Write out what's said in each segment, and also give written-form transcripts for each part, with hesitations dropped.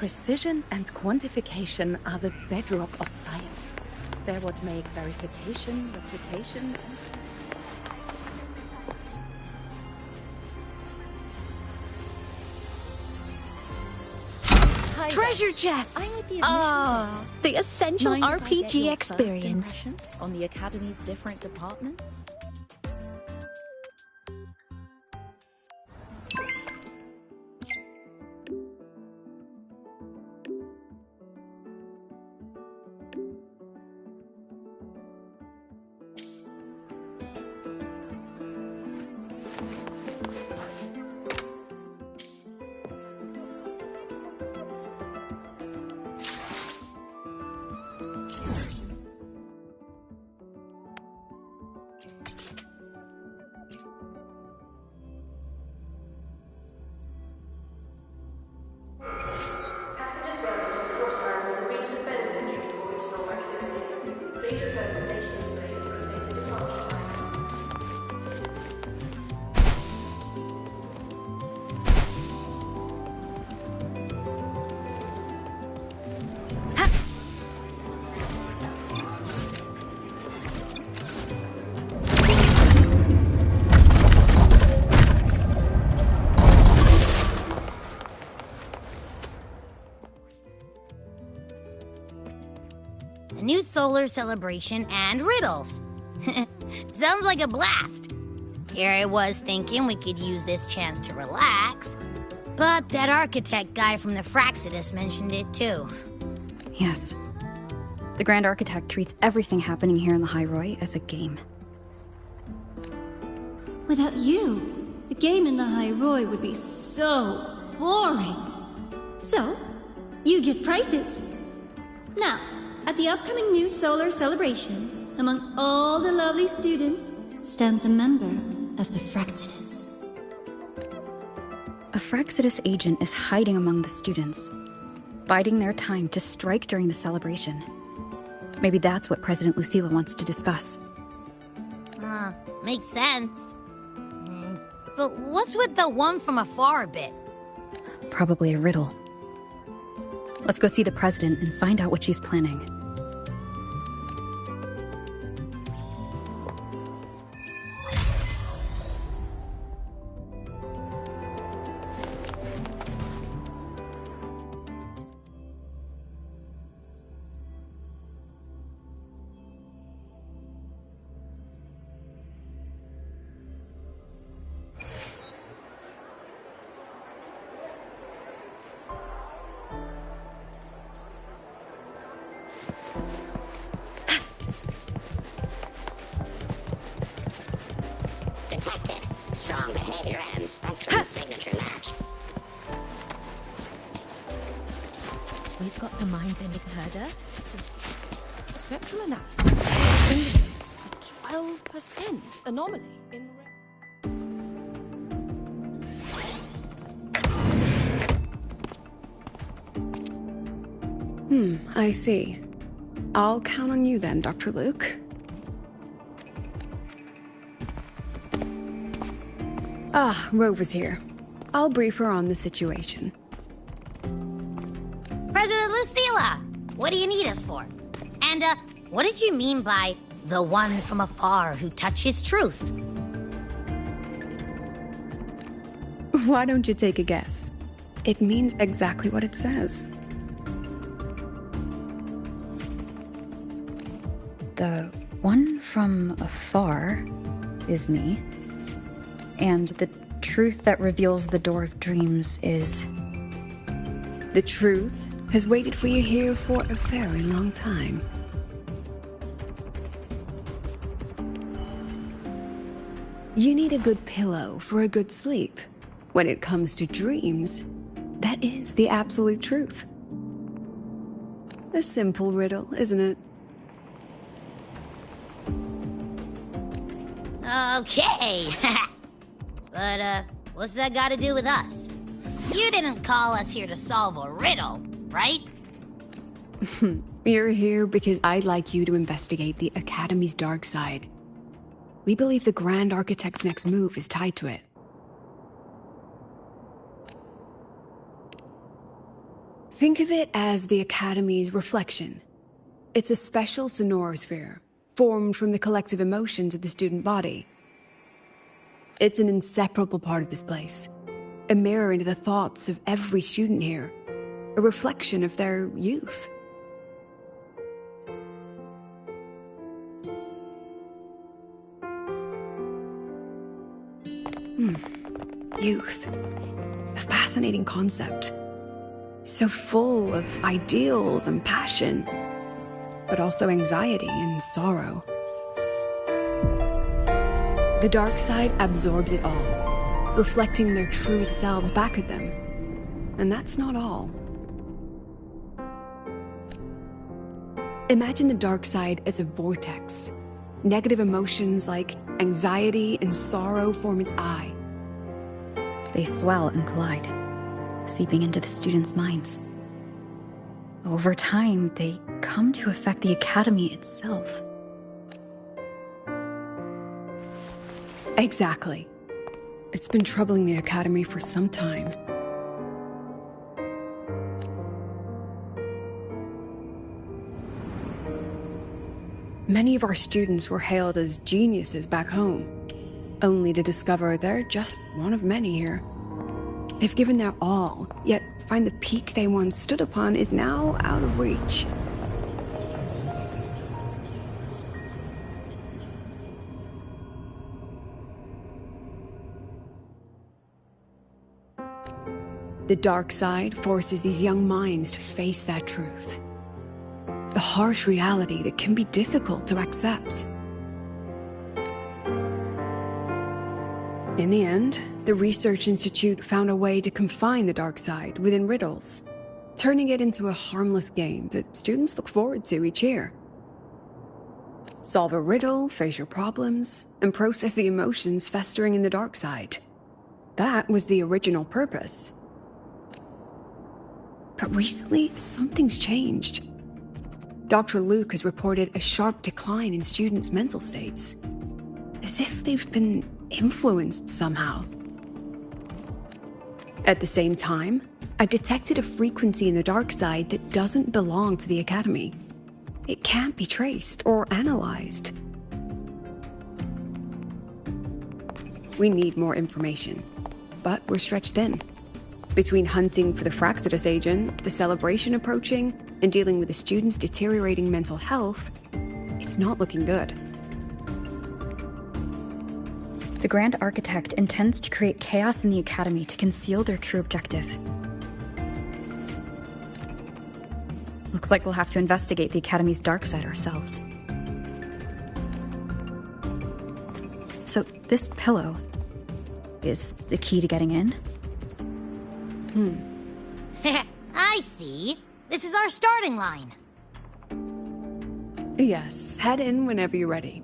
Precision and quantification are the bedrock of science. They're what make verification, replication, and... Treasure chests! Ah, the essential RPG experience. On the Academy's different departments? A new solar celebration and riddles. Sounds like a blast. Here I was thinking we could use this chance to relax. But that architect guy from the Fraxidus mentioned it too. Yes. The Grand Architect treats everything happening here in Lahai-Roi as a game. Without you, the game in Lahai-Roi would be so boring. So, you get prizes. Now, at the upcoming new solar celebration, among all the lovely students, stands a member of the Fraxidus. A Fraxidus agent is hiding among the students, biding their time to strike during the celebration. Maybe that's what President Lucilla wants to discuss. Makes sense. But what's with the one from afar bit? Probably a riddle. Let's go see the president and find out what she's planning. Detected. Strong behavior and spectrum signature match. We've got the mind-bending herder. Spectrum analysis indicates a 12% anomaly in... I see. I'll count on you then, Dr. Luke. Ah, Rover's here. I'll brief her on the situation. President Lucilla! What do you need us for? And, what did you mean by the one from afar who touches truth? Why don't you take a guess? It means exactly what it says. The one from afar is me, and the truth that reveals the door of dreams is... The truth has waited for you here for a very long time. You need a good pillow for a good sleep. When it comes to dreams, that is the absolute truth. A simple riddle, isn't it? Okay. But, what's that got to do with us? You didn't call us here to solve a riddle, right? You're here because I'd like you to investigate the Academy's dark side. We believe the Grand Architect's next move is tied to it. Think of it as the Academy's reflection. It's a special sonorosphere, formed from the collective emotions of the student body. It's an inseparable part of this place, a mirror into the thoughts of every student here, a reflection of their youth. Youth. A fascinating concept. So full of ideals and passion, but also anxiety and sorrow. The dark side absorbs it all, reflecting their true selves back at them. And that's not all. Imagine the dark side as a vortex. Negative emotions like anxiety and sorrow form its eye. They swell and collide, seeping into the students' minds. Over time, they come to affect the Academy itself. Exactly. It's been troubling the Academy for some time. Many of our students were hailed as geniuses back home, only to discover they're just one of many here. They've given their all, yet find the peak they once stood upon is now out of reach. The dark side forces these young minds to face that truth. The harsh reality that can be difficult to accept. In the end, the Research Institute found a way to confine the dark side within riddles, turning it into a harmless game that students look forward to each year. Solve a riddle, face your problems, and process the emotions festering in the dark side. That was the original purpose. But recently, something's changed. Dr. Luke has reported a sharp decline in students' mental states, as if they've been influenced somehow. At the same time, I've detected a frequency in the dark side that doesn't belong to the Academy. It can't be traced or analyzed. We need more information, but we're stretched thin. Between hunting for the Fraxidus agent, the celebration approaching, and dealing with the students' deteriorating mental health, it's not looking good. The Grand Architect intends to create chaos in the Academy to conceal their true objective. Looks like we'll have to investigate the Academy's dark side ourselves. So, this pillow is the key to getting in? I see. This is our starting line. Yes, head in whenever you're ready.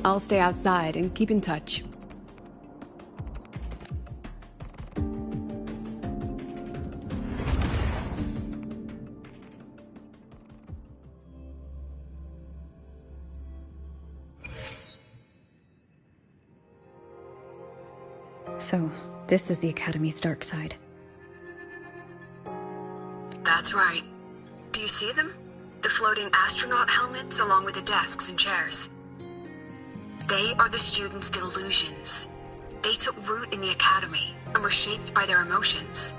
I'll stay outside and keep in touch. So, this is the Academy's dark side. That's right. Do you see them? The floating astronaut helmets along with the desks and chairs. They are the students' delusions. They took root in the Academy and were shaped by their emotions.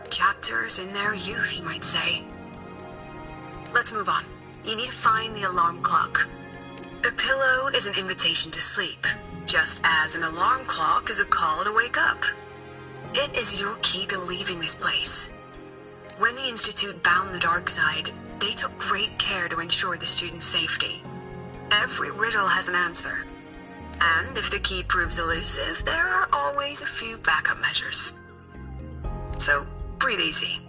Chapters in their youth, you might say. Let's move on. You need to find the alarm clock. A pillow is an invitation to sleep, just as an alarm clock is a call to wake up. It is your key to leaving this place. When the Institute bound the dark side, they took great care to ensure the students' safety. Every riddle has an answer. And if the key proves elusive, there are always a few backup measures. So, breathe easy.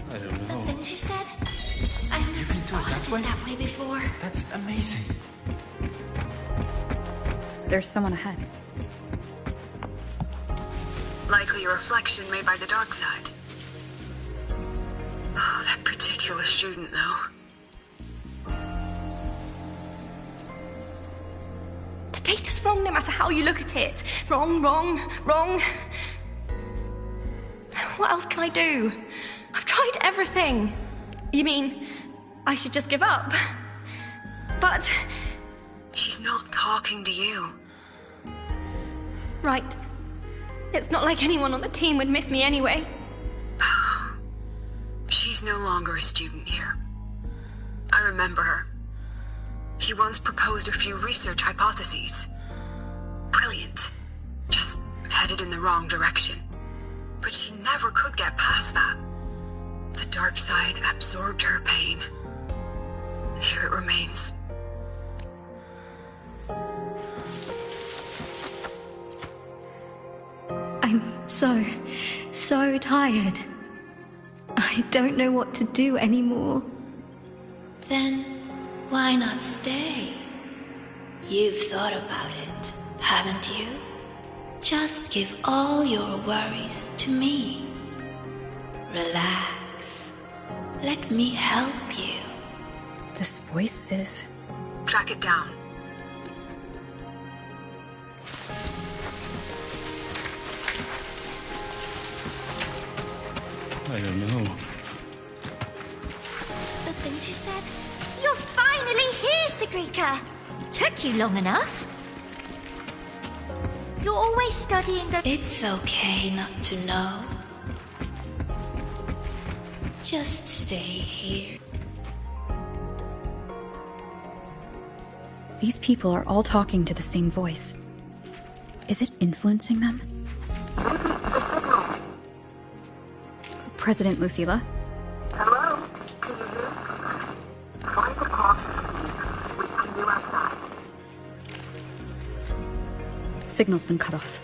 I don't know. Things you said? I've never You can do it thought that of way? it that way before. That's amazing. There's someone ahead. Likely a reflection made by the dark side. Oh, that particular student, though. The data's wrong no matter how you look at it. Wrong, wrong, wrong. What else can I do? I've tried everything. You mean I should just give up? But... She's not talking to you. Right. It's not like anyone on the team would miss me anyway. She's no longer a student here. I remember her. She once proposed a few research hypotheses. Brilliant. Just headed in the wrong direction. But she never could get past that. The dark side absorbed her pain. And here it remains. I'm so tired. I don't know what to do anymore. Then why not stay? You've thought about it, haven't you? Just give all your worries to me. Relax. Let me help you. This voice is... Track it down. I don't know. The things you said? You're finally here, Sigrika! Took you long enough. You're always studying the... It's okay not to know. Just stay here. These people are all talking to the same voice. Is it influencing them? President Lucilla? Hello? Can you hear me? Try to talk to me. We can do outside. Signal's been cut off.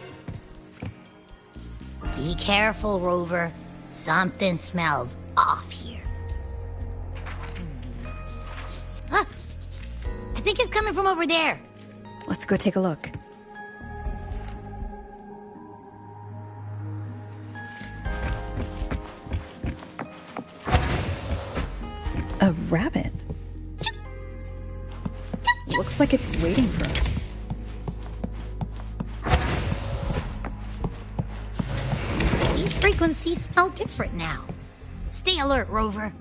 Be careful, Rover. Something smells off here. Huh! I think it's coming from over there. Let's go take a look. A rabbit? Looks like it's waiting for us. These frequencies smell different now. Stay alert, Rover.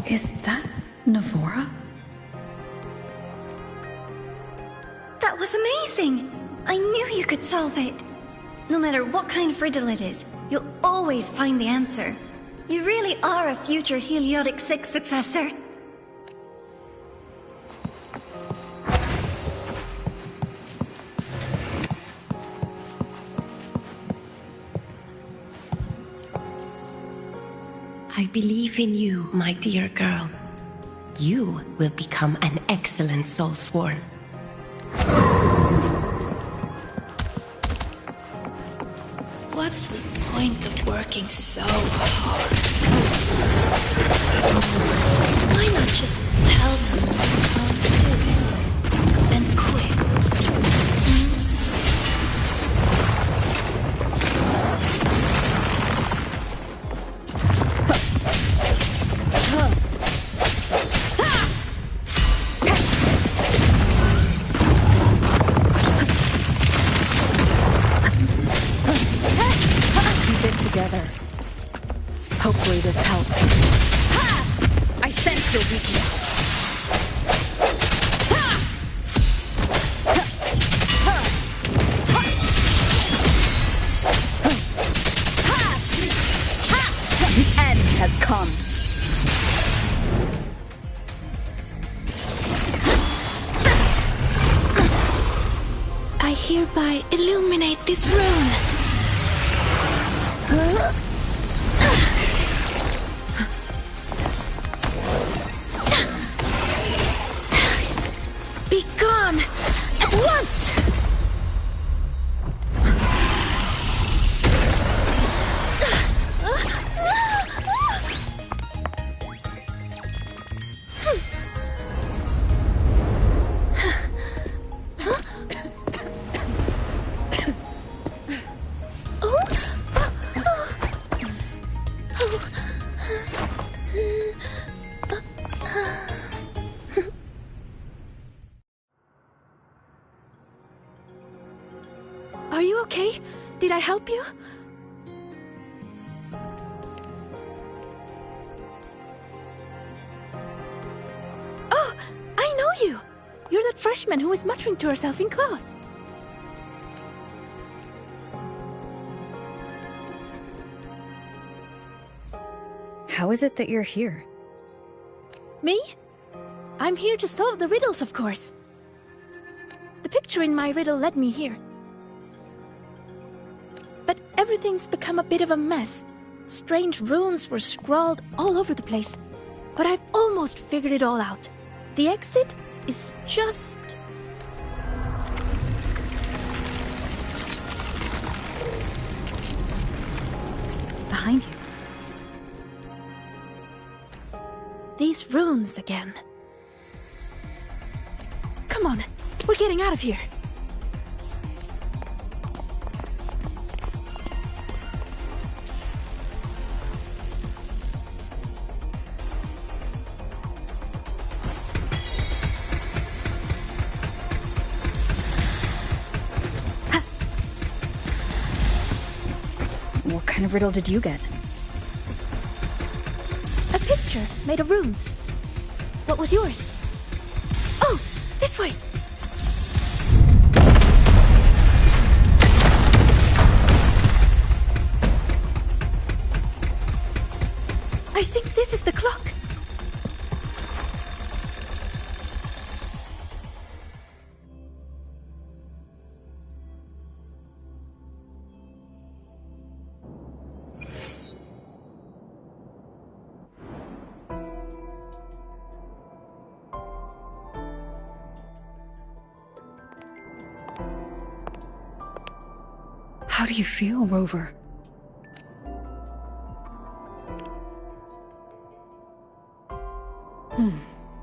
Is that Navora? That was amazing! I knew you could solve it. No matter what kind of riddle it is, you'll always find the answer. You really are a future Heliotic 6 successor. I believe in you, my dear girl. You will become an excellent Soulsworn. What's the point of working so hard? Why not just tell them what to do and quit? Keep it together. Hopefully this helps. Ha! I sense your weakness. The end has come. I hereby illuminate this rune. Be gone at once! Are you okay? Did I help you? Oh, I know you! You're that freshman who was muttering to herself in class. How is it that you're here? Me? I'm here to solve the riddles, of course. The picture in my riddle led me here. But everything's become a bit of a mess. Strange runes were scrawled all over the place. But I've almost figured it all out. The exit is just... behind you. These runes again. Come on, we're getting out of here. What kind of riddle did you get? A picture made of runes. What was yours? Oh, this way! I think this is the clock. How do you feel, Rover?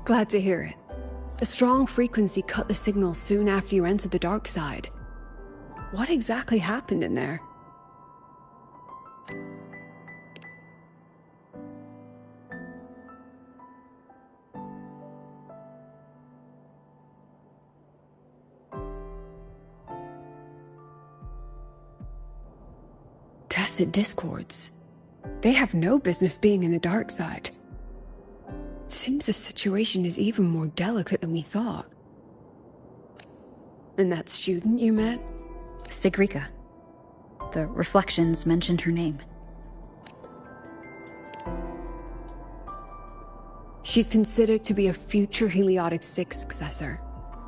Glad to hear it. A strong frequency cut the signal soon after you entered the dark side. What exactly happened in there? Tacit discords. They have no business being in the dark side. It seems the situation is even more delicate than we thought. And that student you met? Sigrika. The reflections mentioned her name. She's considered to be a future Heliotic 6 successor.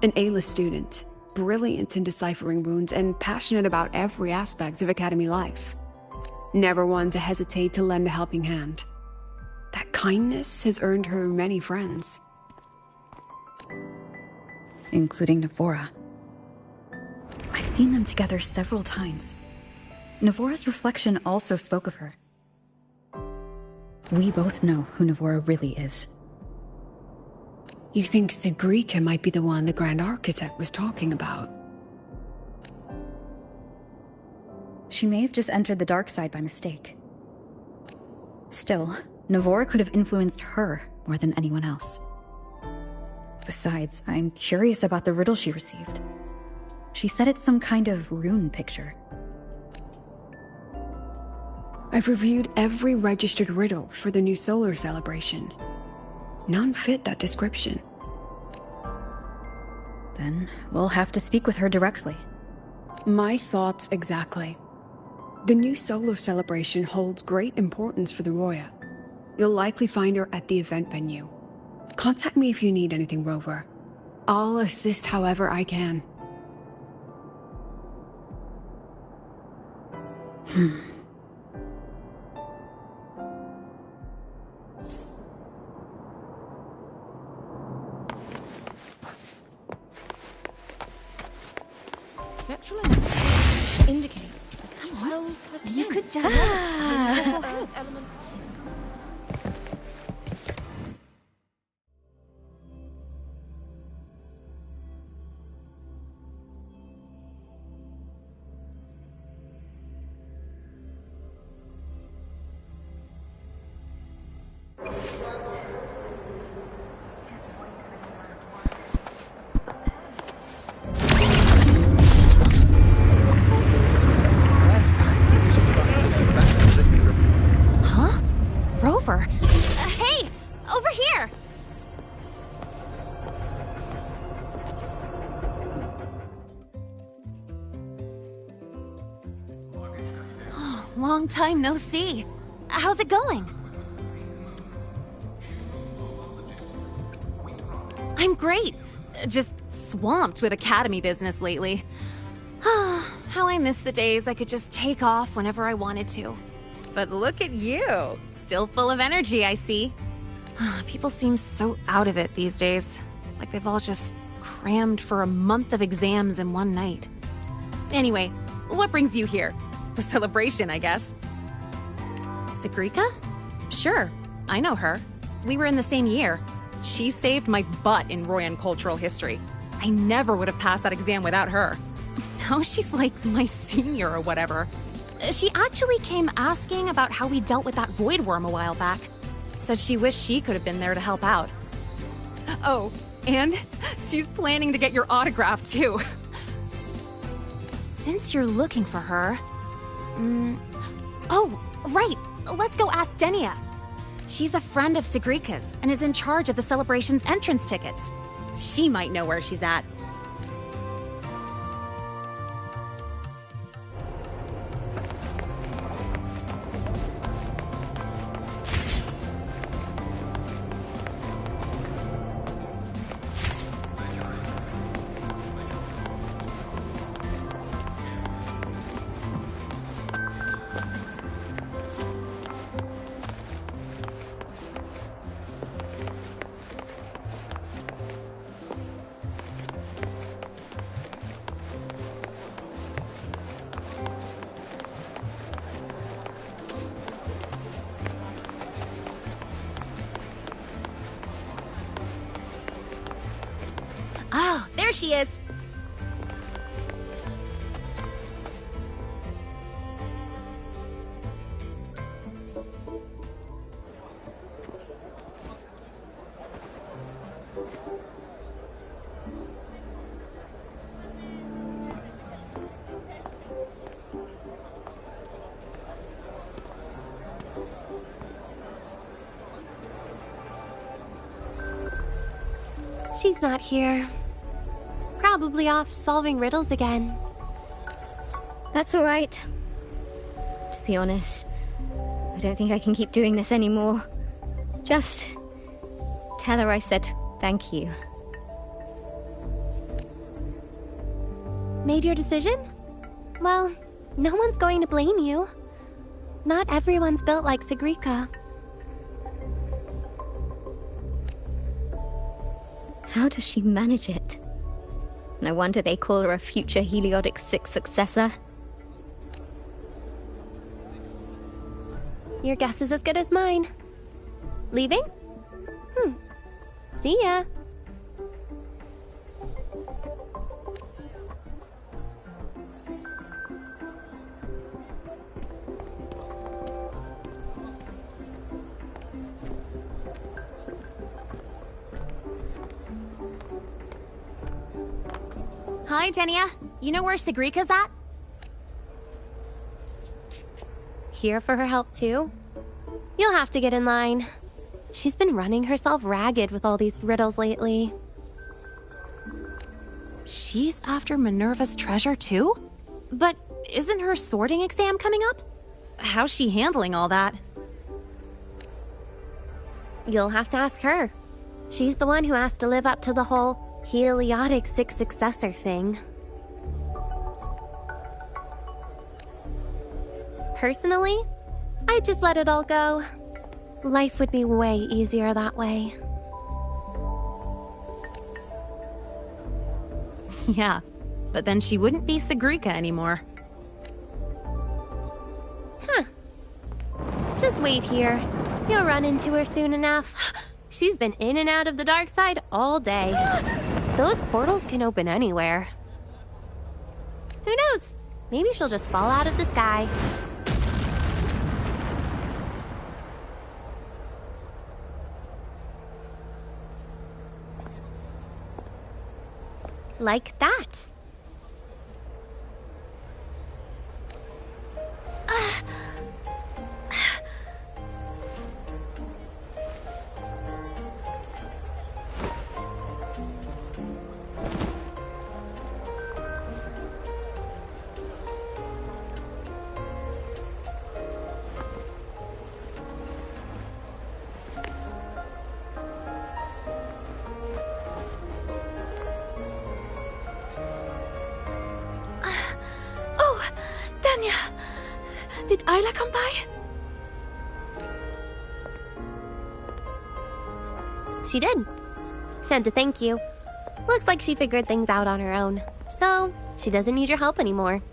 An A-list student, brilliant in deciphering runes and passionate about every aspect of Academy life. Never one to hesitate to lend a helping hand. That kindness has earned her many friends. Including Navora. I've seen them together several times. Navora's reflection also spoke of her. We both know who Navora really is. You think Sigrika might be the one the Grand Architect was talking about? She may have just entered the dark side by mistake. Still, Navora could have influenced her more than anyone else. Besides, I'm curious about the riddle she received. She said it's some kind of rune picture. I've reviewed every registered riddle for the new solar celebration. None fit that description. Then we'll have to speak with her directly. My thoughts exactly. The new solar celebration holds great importance for the Roya. You'll likely find her at the event venue. Contact me if you need anything, Rover. I'll assist however I can. Spectral analysis indicates 12%. You could just... Earth element. Rover? Hey! Over here! Oh, long time no see. How's it going? I'm great. Just swamped with Academy business lately. How I miss the days I could just take off whenever I wanted to. But look at you. Still full of energy, I see. People seem so out of it these days. Like they've all just crammed for a month of exams in one night. Anyway, what brings you here? The celebration, I guess. Sigrika? Sure, I know her. We were in the same year. She saved my butt in Royan cultural history. I never would have passed that exam without her. Now she's like my senior or whatever. She actually came asking about how we dealt with that void worm a while back. Said she wished she could have been there to help out. Oh, and she's planning to get your autograph too. Since you're looking for her... Oh, right! Let's go ask Denia. She's a friend of Sigrika's and is in charge of the celebration's entrance tickets. She might know where she's at. Oh, there she is! She's not here. Probably off solving riddles again. That's all right. To be honest, I don't think I can keep doing this anymore. Just tell her I said thank you. Made your decision? Well, no one's going to blame you. Not everyone's built like Sigrika. How does she manage it? No wonder they call her a future Heliodic 6 successor. Your guess is as good as mine. Leaving? See ya. Hi, Denia. You know where Sigrika's at? here for her help too? You'll have to get in line. She's been running herself ragged with all these riddles lately. She's after Minerva's treasure too? But isn't her sorting exam coming up? How's she handling all that? You'll have to ask her. She's the one who has to live up to the whole Heliotic Six Successor thing. Personally, I'd just let it all go. Life would be way easier that way. Yeah, but then she wouldn't be Sigrika anymore. Huh. Just wait here. You'll run into her soon enough. She's been in and out of the dark side all day. Those portals can open anywhere. Who knows? Maybe she'll just fall out of the sky. Like that. Did Isla come by? She did. Sent a thank you. Looks like she figured things out on her own, so she doesn't need your help anymore.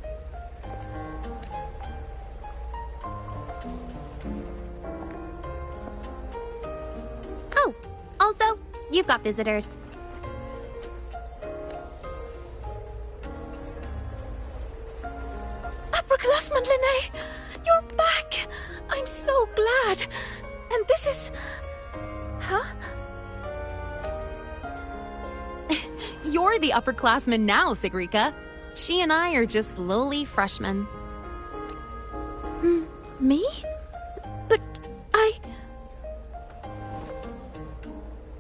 Oh, also, you've got visitors. Upperclassman Linnae! You're back! I'm so glad! And this is... Huh? You're the upperclassman now, Sigrika. She and I are just lowly freshmen. Me? But I...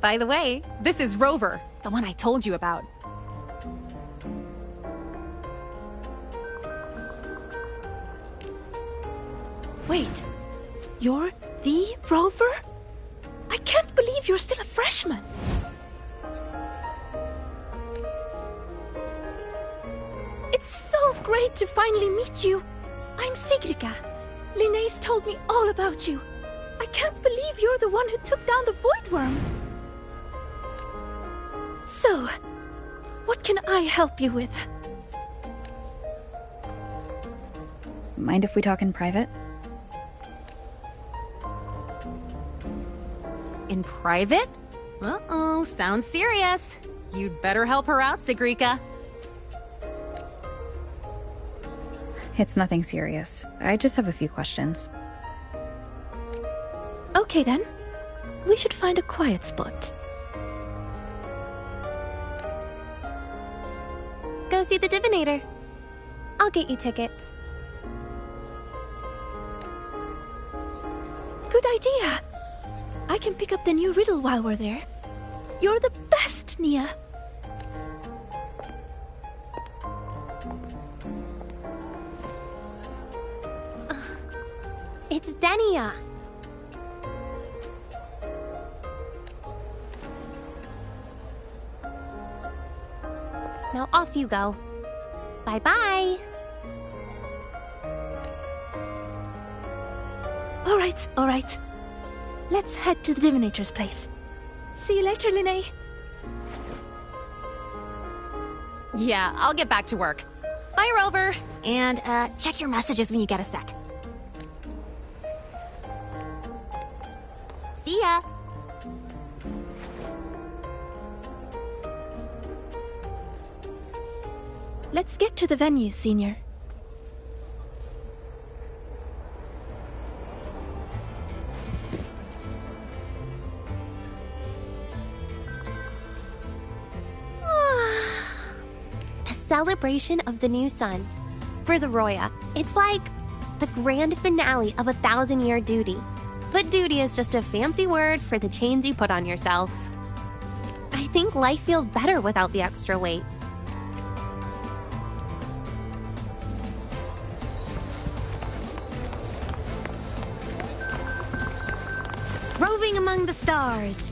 By the way, this is Rover, the one I told you about. Wait, you're the Rover? I can't believe you're still a freshman. It's so great to finally meet you. I'm Sigrika. Linnaeus told me all about you. I can't believe you're the one who took down the Void Worm. So, what can I help you with? Mind if we talk in private? In private? Uh-oh, sounds serious. You'd better help her out, Sigrika. It's nothing serious. I just have a few questions. Okay then. We should find a quiet spot. Go see the Divinator. I'll get you tickets. Good idea. I can pick up the new riddle while we're there. You're the best, Nia. It's Denia. Now off you go. Bye-bye. All right. Let's head to the Divinator's place. See you later, Linnae. Yeah, I'll get back to work. Bye, Rover. And, check your messages when you get a sec. See ya. Let's get to the venue, Senior. A celebration of the new sun. For the Roya, it's like The grand finale of 1,000-year duty. But duty is just a fancy word for the chains you put on yourself. I think life feels better without the extra weight. Roving among the stars.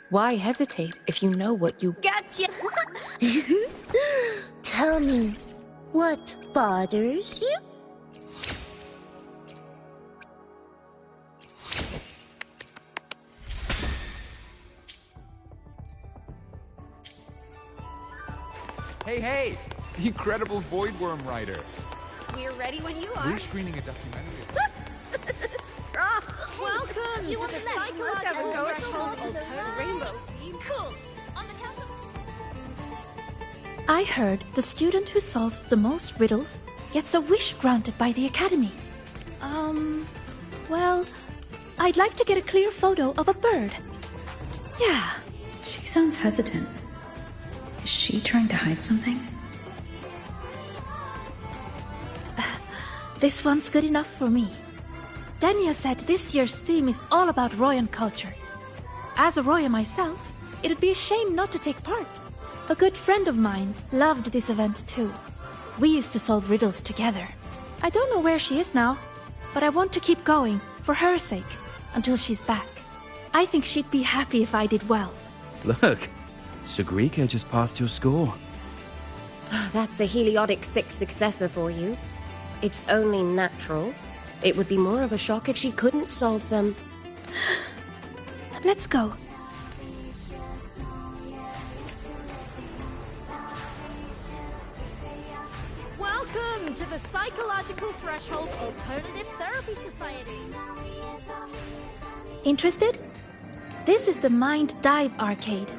Why hesitate if you know what you... Gotcha! Tell me, what bothers you? Hey! The incredible void worm writer. We're ready when you are. We're screening a documentary. Welcome to the psychological threshold alternative rainbow. Cool. On the count of... I heard the student who solves the most riddles gets a wish granted by the Academy. Well, I'd like to get a clear photo of a bird. Yeah. She sounds hesitant. Is she trying to hide something? This one's good enough for me. Dania said this year's theme is all about Royan culture. As a Roya myself, it'd be a shame not to take part. A good friend of mine loved this event too. We used to solve riddles together. I don't know where she is now, but I want to keep going, for her sake, until she's back. I think she'd be happy if I did well. Look, Sigrika just passed your score. That's a Heliotic 6 successor for you. It's only natural. It would be more of a shock if she couldn't solve them. Let's go. Welcome to the Psychological Threshold Alternative Therapy Society. Interested? This is the Mind Dive Arcade.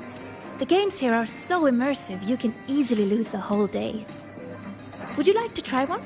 The games here are so immersive you can easily lose a whole day. Would you like to try one?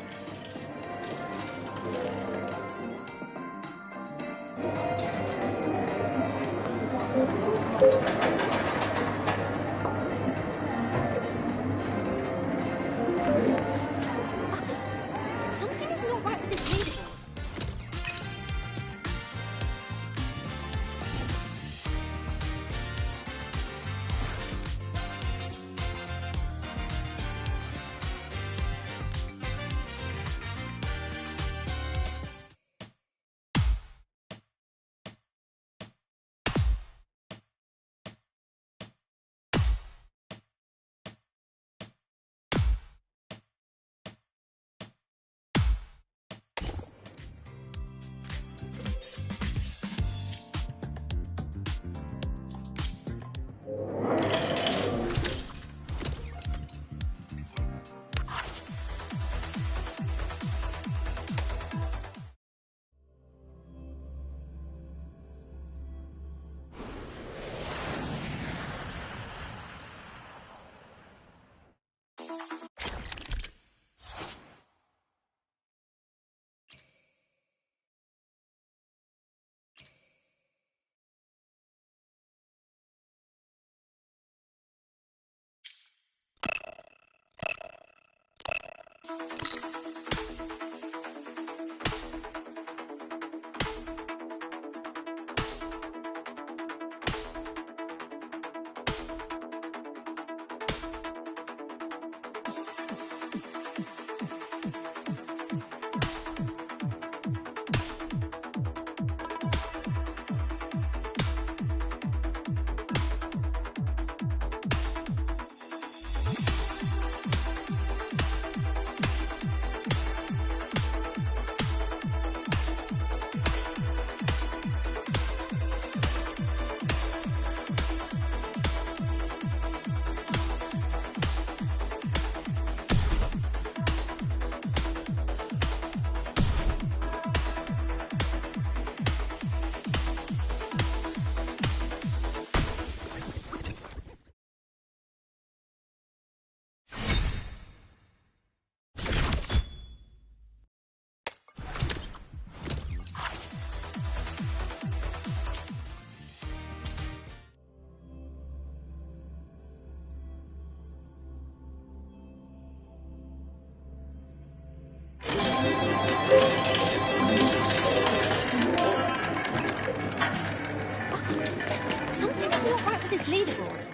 Something's not right with this leaderboard.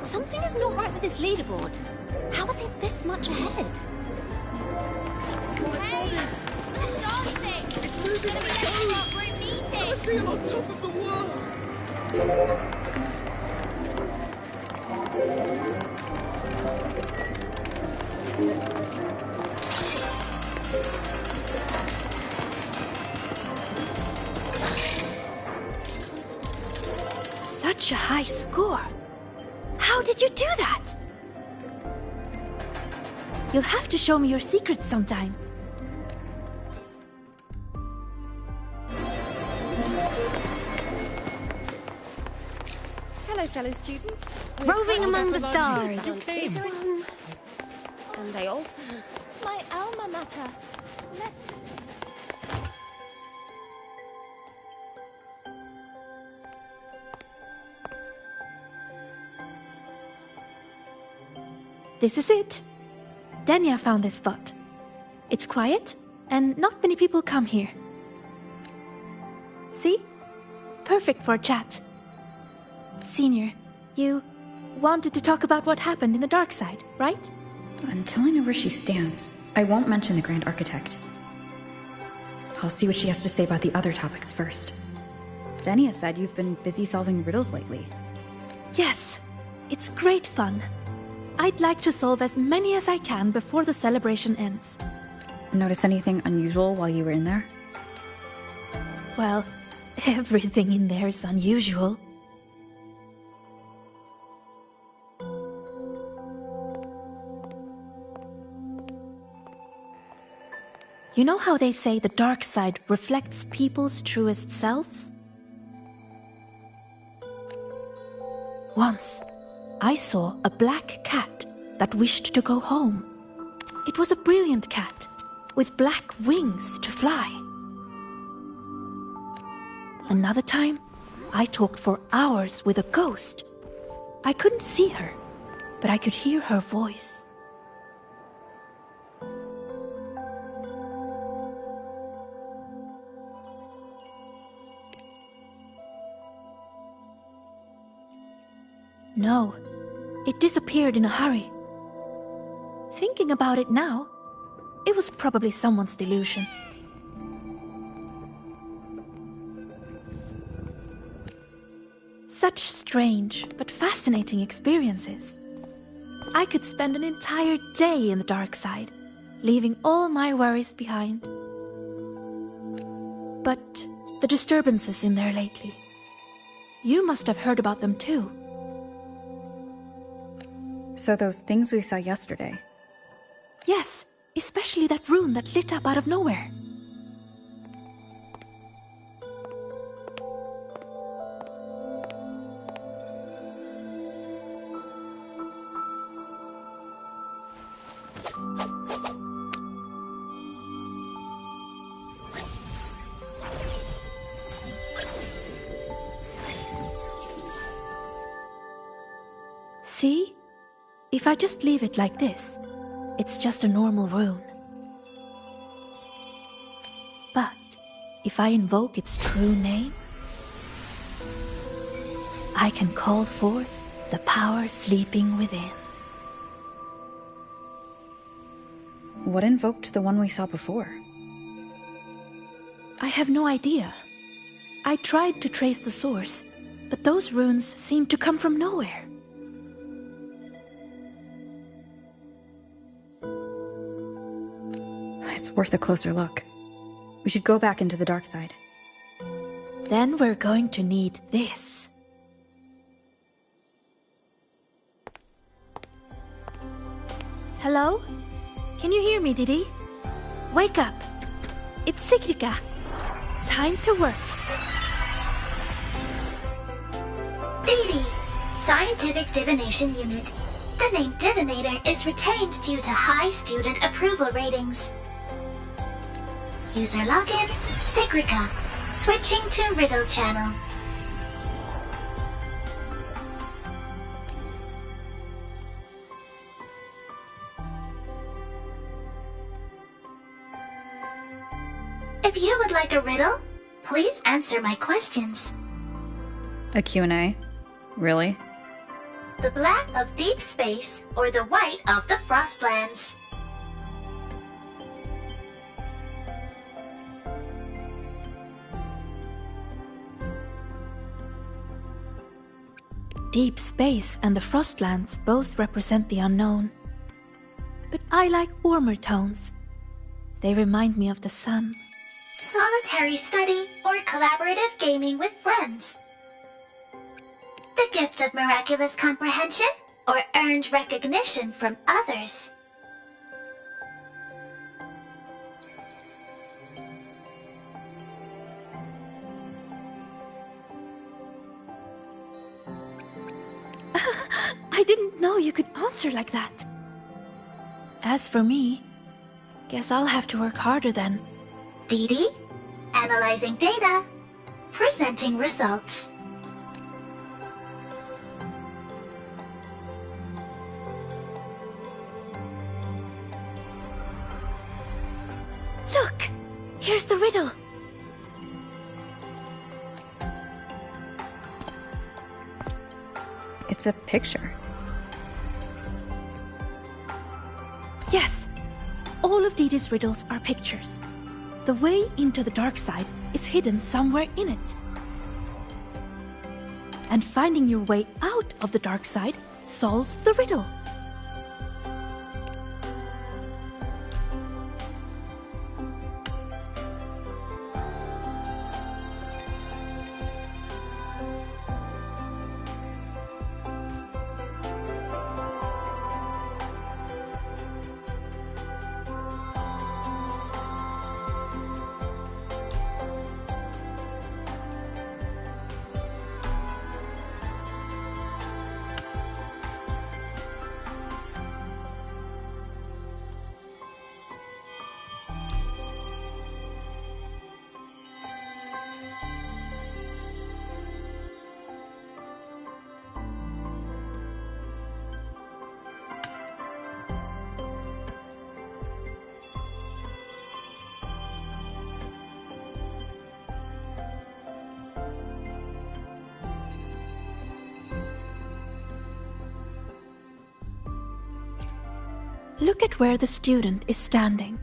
Something is not right with this leaderboard. How are they this much ahead? Hey! Dancing! It's moving on its own! We're meeting! I feel on top of the world! Such a high score. How did you do that? You'll have to show me your secrets sometime. Hello, fellow student. Roving among the stars. This one. And they also... My alma mater. This is it. Dania found this spot. It's quiet, and not many people come here. See? Perfect for a chat. Senior, you wanted to talk about what happened in the dark side, right? Until I know where she stands, I won't mention the Grand Architect. I'll see what she has to say about the other topics first. Dania said you've been busy solving riddles lately. Yes, it's great fun. I'd like to solve as many as I can before the celebration ends. Notice anything unusual while you were in there? Well, everything in there is unusual. You know how they say the dark side reflects people's truest selves? Once, I saw a black cat that wished to go home. It was a brilliant cat, with black wings to fly. Another time, I talked for hours with a ghost. I couldn't see her, but I could hear her voice. No, it disappeared in a hurry. Thinking about it now, it was probably someone's delusion. Such strange but fascinating experiences. I could spend an entire day in the dark side, leaving all my worries behind. But the disturbances in there lately, you must have heard about them too. So those things we saw yesterday. Yes, especially that rune that lit up out of nowhere. See? If I just leave it like this, it's just a normal rune. But if I invoke its true name, I can call forth the power sleeping within. What invoked the one we saw before? I have no idea. I tried to trace the source, but those runes seemed to come from nowhere. It's worth a closer look. We should go back into the dark side. Then we're going to need this. Hello? Can you hear me, Didi? Wake up. It's Sigrika. Time to work. Didi, Scientific Divination Unit. The name Divinator is retained due to high student approval ratings. User login, Sigrika. Switching to Riddle Channel. If you would like a riddle, please answer my questions. A Q&A? Really? The black of deep space or the white of the Frostlands? Deep space and the Frostlands both represent the unknown. But I like warmer tones. They remind me of the sun. Solitary study or collaborative gaming with friends? The gift of miraculous comprehension or earned recognition from others? I didn't know you could answer like that. As for me, guess I'll have to work harder then. Didi, analyzing data, presenting results. Look! Here's the riddle. It's a picture. Yes, all of Didi's riddles are pictures. The way into the dark side is hidden somewhere in it. And finding your way out of the dark side solves the riddle. Look at where the student is standing.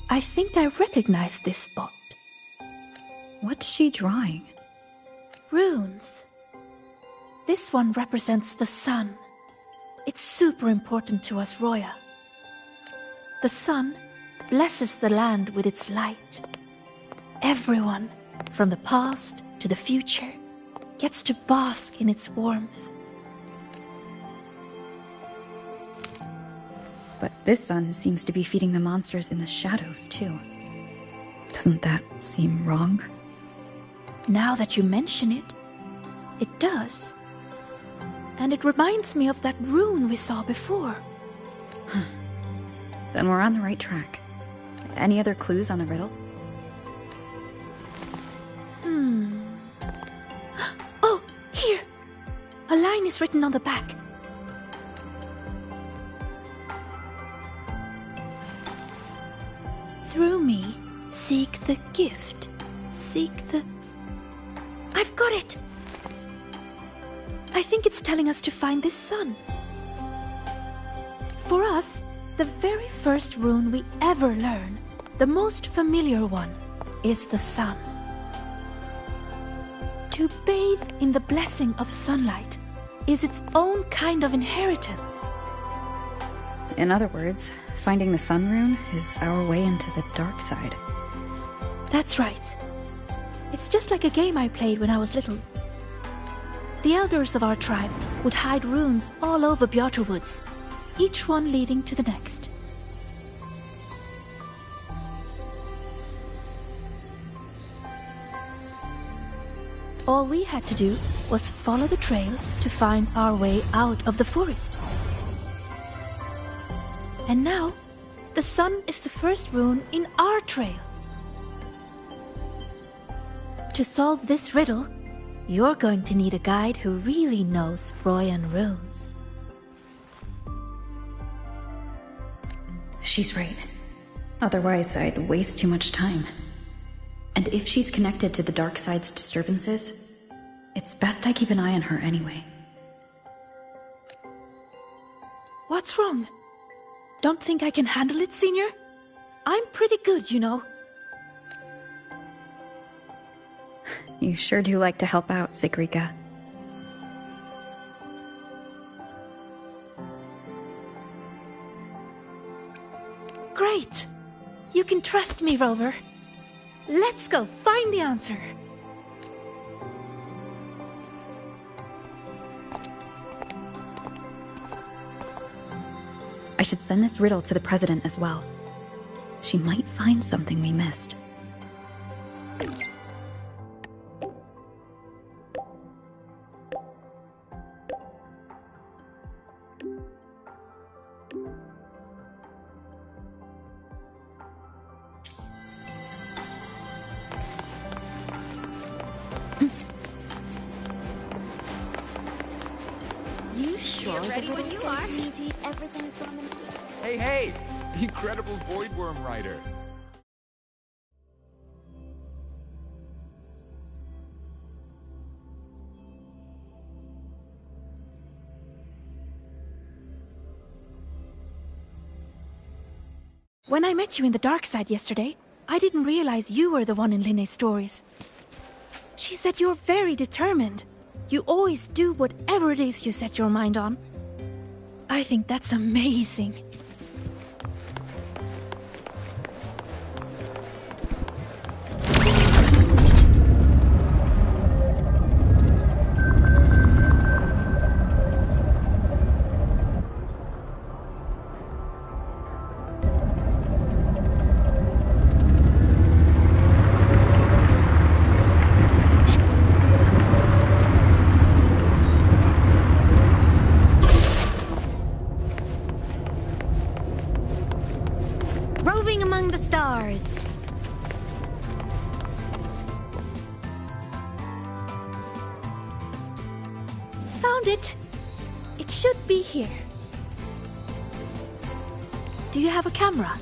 I think I recognize this spot. What's she drawing? Runes. This one represents the sun. It's super important to us, Roya. The sun blesses the land with its light. Everyone, from the past to the future, gets to bask in its warmth. But this sun seems to be feeding the monsters in the shadows, too. Doesn't that seem wrong? Now that you mention it, it does. And it reminds me of that rune we saw before. Then we're on the right track. Any other clues on the riddle? Oh, here! A line is written on the back. Through me, seek the gift. Seek the... I've got it! I think it's telling us to find this sun. For us, the very first rune we ever learn, the most familiar one, is the sun. To bathe in the blessing of sunlight is its own kind of inheritance. In other words, finding the sun rune is our way into the dark side. That's right. It's just like a game I played when I was little. The elders of our tribe would hide runes all over Bjorter Woods, each one leading to the next. All we had to do was follow the trail to find our way out of the forest. And now, the sun is the first rune in our trail. To solve this riddle, you're going to need a guide who really knows Royan runes. She's right. Otherwise, I'd waste too much time. And if she's connected to the dark side's disturbances, it's best I keep an eye on her anyway. What's wrong? Don't think I can handle it, Senior? I'm pretty good, you know. You sure do like to help out, Sigrika. Great! You can trust me, Rover. Let's go find the answer. I should send this riddle to the president as well. She might find something we missed. You sure ready when you are. Everything's on the... Hey! The incredible Voidworm Rider. When I met you in the dark side yesterday, I didn't realize you were the one in Linne's stories. She said you're very determined. You always do whatever it is you set your mind on. I think that's amazing. Roving among the stars. Found it. It should be here. Do you have a camera?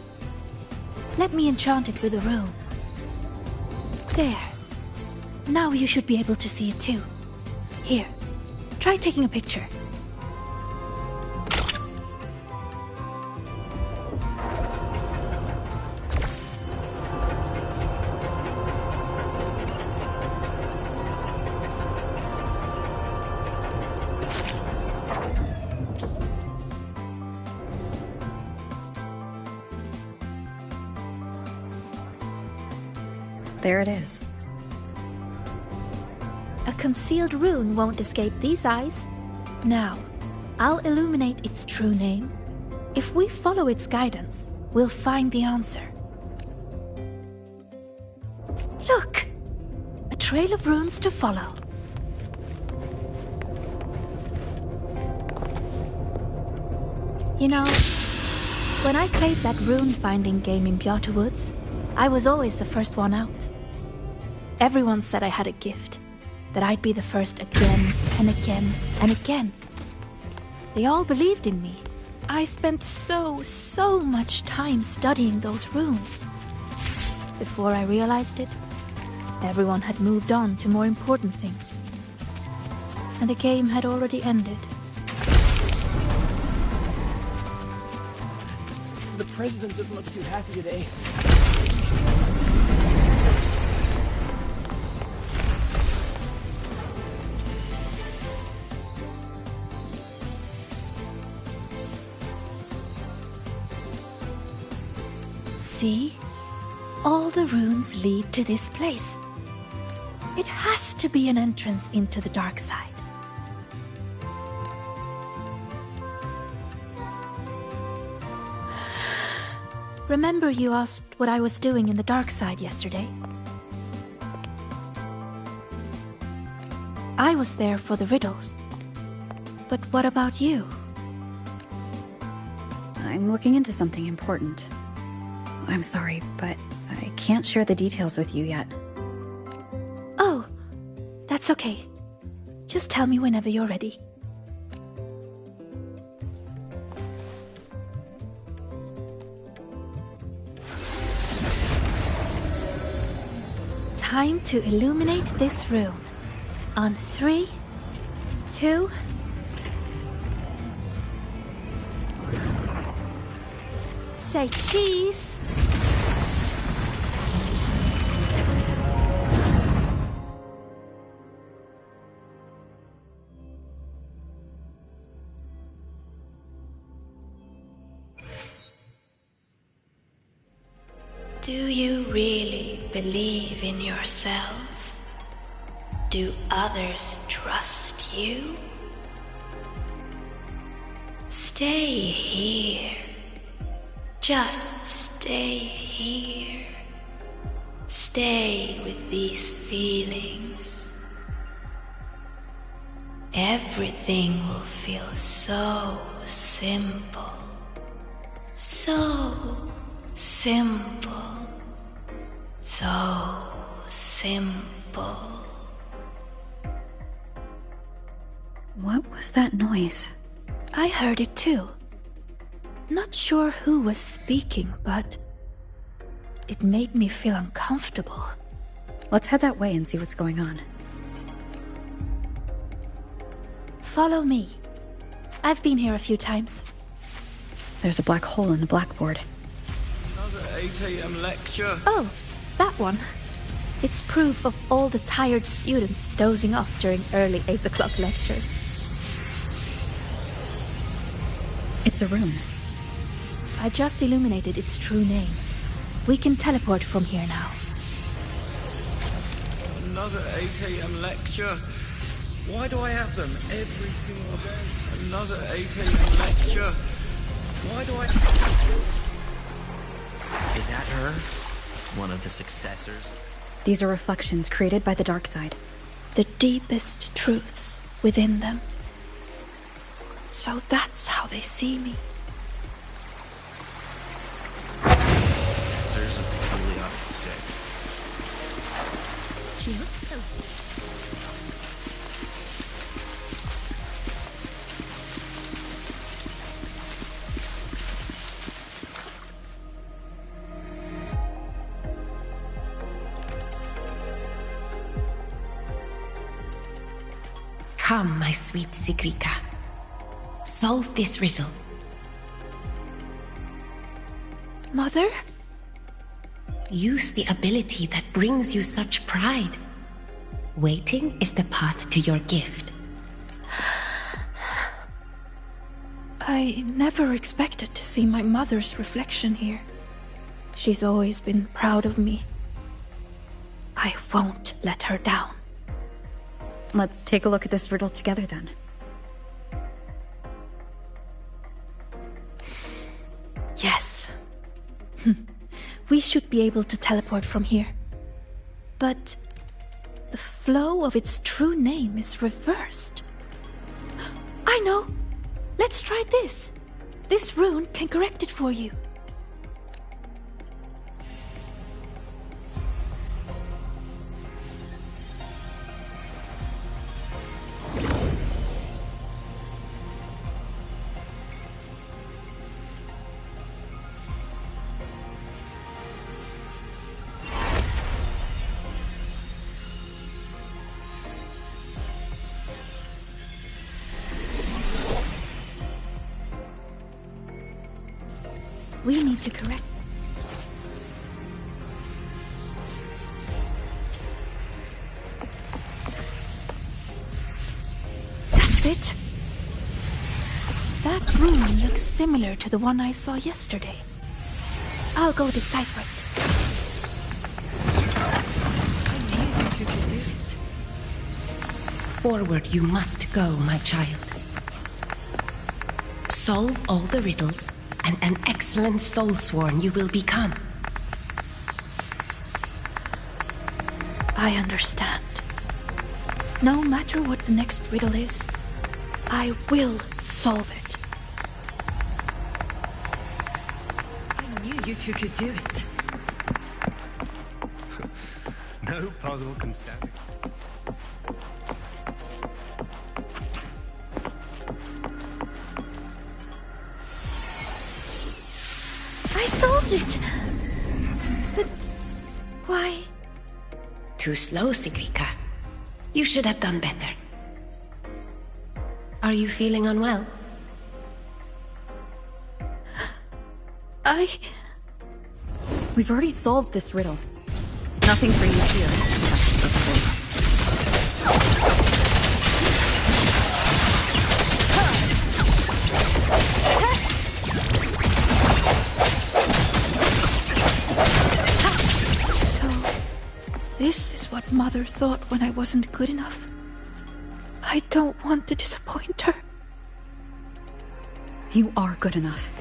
Let me enchant it with a rune. There. Now you should be able to see it too. Here, try taking a picture. there it is. A concealed rune won't escape these eyes. Now, I'll illuminate its true name. If we follow its guidance, we'll find the answer. Look! A trail of runes to follow. You know, when I played that rune-finding game in Bjarte Woods, I was always the first one out. Everyone said I had a gift, that I'd be the first again and again and again. They all believed in me. I spent so much time studying those runes. Before I realized it, everyone had moved on to more important things. And the game had already ended. The president doesn't look too happy today. See? All the runes lead to this place. It has to be an entrance into the dark side. Remember you asked what I was doing in the dark side yesterday? I was there for the riddles. But what about you? I'm looking into something important. I'm sorry, but I can't share the details with you yet. Oh, that's okay. Just tell me whenever you're ready. Time to illuminate this room. On 3, 2... Say cheese! Do you really believe in yourself? Do others trust you? Stay here. Just stay here. Stay with these feelings. Everything will feel so simple. So simple. So simple. What was that noise? I heard it too. Not sure who was speaking, but it made me feel uncomfortable. Let's head that way and see what's going on. Follow me. I've been here a few times. There's a black hole in the blackboard. Another 8 a.m. lecture. Oh, that one. It's proof of all the tired students dozing off during early 8 o'clock lectures. It's a rune. I just illuminated its true name. We can teleport from here now. Another 8 a.m. lecture. Why do I have them every single day? Another 8 a.m. lecture. Why do I... Is that her? One of the successors? These are reflections created by the dark side. The deepest truths within them. So that's how they see me. Successors of the Lahai-Roi 6. She looks so... Come, my sweet Sigrika. Solve this riddle. Mother? Use the ability that brings you such pride. Waiting is the path to your gift. I never expected to see my mother's reflection here. She's always been proud of me. I won't let her down. Let's take a look at this riddle together then. Yes. We should be able to teleport from here. But the flow of its true name is reversed. I know! Let's try this. This rune can correct it for you. We need to correct. That's it. That rune looks similar to the one I saw yesterday. I'll go decipher it. Forward you must go, my child. Solve all the riddles, and an excellent soulsworn you will become. I understand. No matter what the next riddle is, I will solve it. I knew you two could do it. No puzzle can stand it. I solved it! But why? Too slow, Sigrika. You should have done better. Are you feeling unwell? We've already solved this riddle. Nothing for you here. So, this is what Mother thought when I wasn't good enough. I don't want to disappoint her. You are good enough.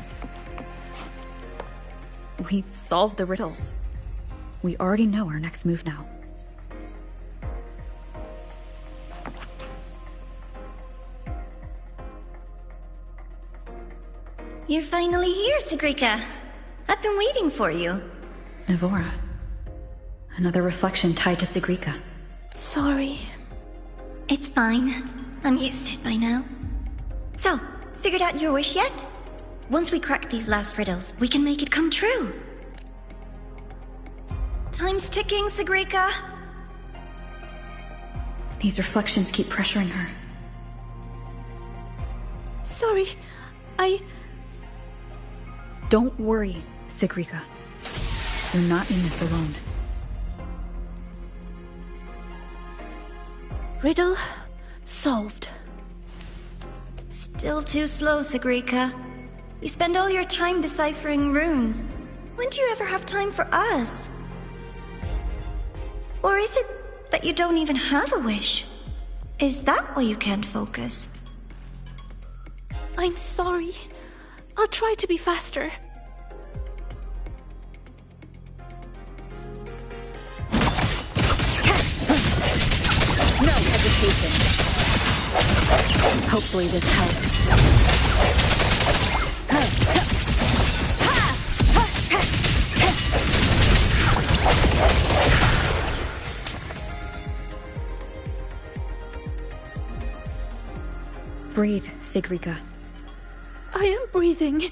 We've solved the riddles. We already know our next move now. You're finally here, Sigrika. I've been waiting for you. Navora. Another reflection tied to Sigrika. Sorry. It's fine. I'm used to it by now. So, figured out your wish yet? Once we crack these last riddles, we can make it come true. Time's ticking, Sigrika. These reflections keep pressuring her. Sorry, Don't worry, Sigrika. You're not in this alone. Riddle solved. Still too slow, Sigrika. You spend all your time deciphering runes. When do you ever have time for us? Or is it that you don't even have a wish? Is that why you can't focus? I'm sorry. I'll try to be faster. No hesitation. Hopefully this helps. Breathe, Sigrika. I am breathing.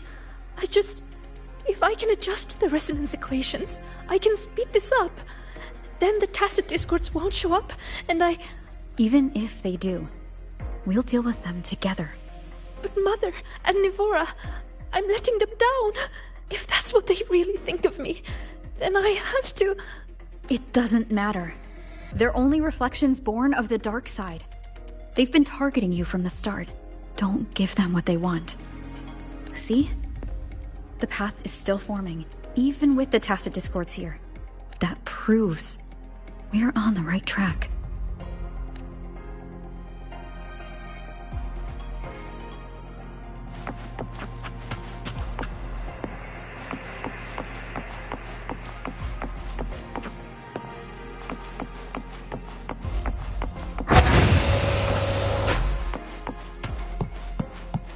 If I can adjust the resonance equations, I can speed this up. Then the tacit discords won't show up, and Even if they do, we'll deal with them together. But Mother and Navora, I'm letting them down. If that's what they really think of me, then I have to... It doesn't matter. They're only reflections born of the dark side. They've been targeting you from the start. Don't give them what they want. See? The path is still forming, even with the tacit discords here. That proves We're on the right track.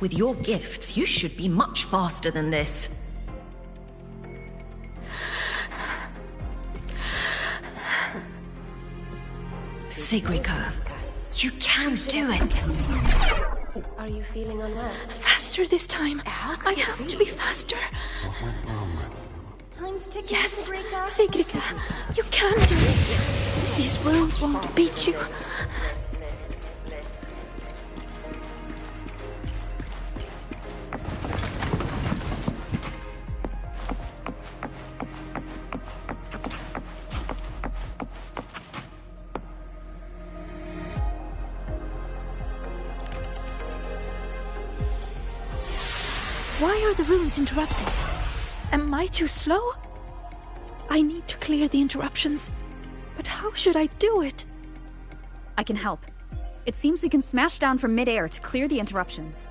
With your gifts, you should be much faster than this. Sigrica, you can do it! Are you feeling unwell? Faster this time. I have to be faster. What went wrong? Time's ticking, Yes, Sigrica. Sigrica, you can do this. These runes won't beat you. Why are the runes interrupted? Am I too slow? I need to clear the interruptions. But how should I do it? I can help. It seems we can smash down from mid-air to clear the interruptions.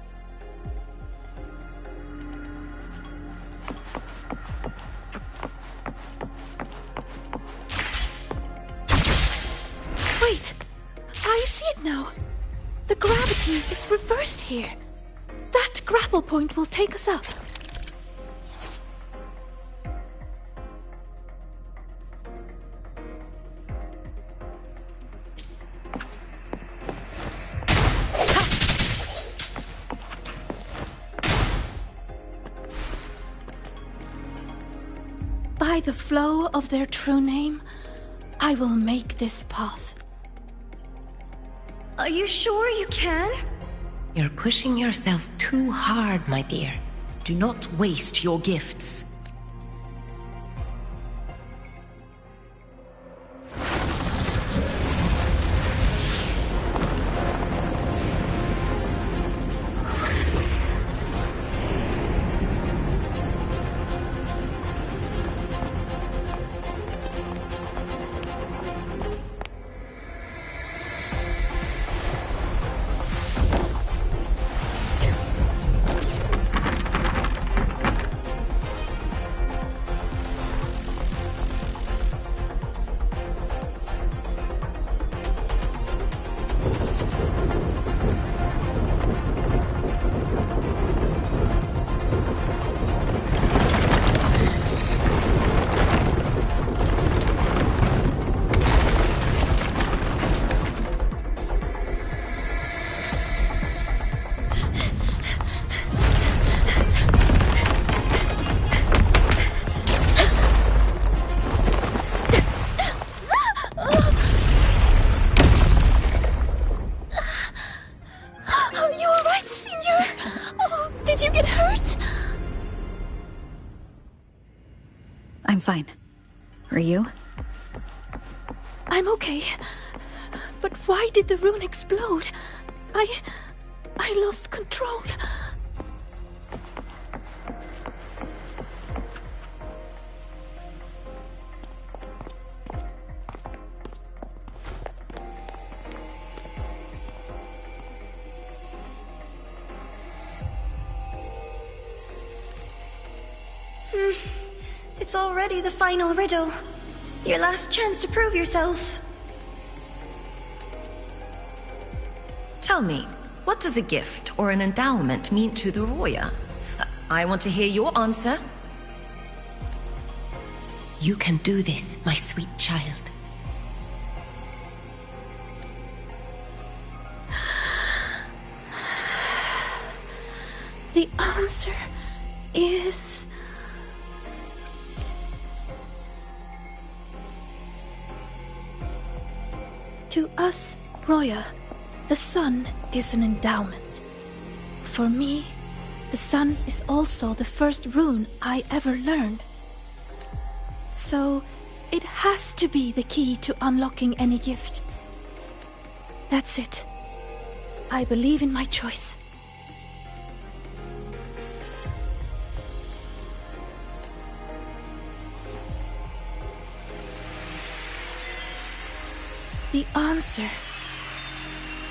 Wait! I see it now. The gravity is reversed here. That grapple point will take us up. By the flow of their true name, I will make this path. Are you sure you can? You're pushing yourself too hard, my dear. Do not waste your gifts. I'm fine. Are you? I'm okay. But why did the rune explode? I lost control. It's already the final riddle. Your last chance to prove yourself. Tell me, what does a gift or an endowment mean to the Roya? I want to hear your answer. You can do this, my sweet child. The answer is... To us, Roya, the sun is an endowment. For me, the sun is also the first rune I ever learned. So, it has to be the key to unlocking any gift. That's it. I believe in my choice. The answer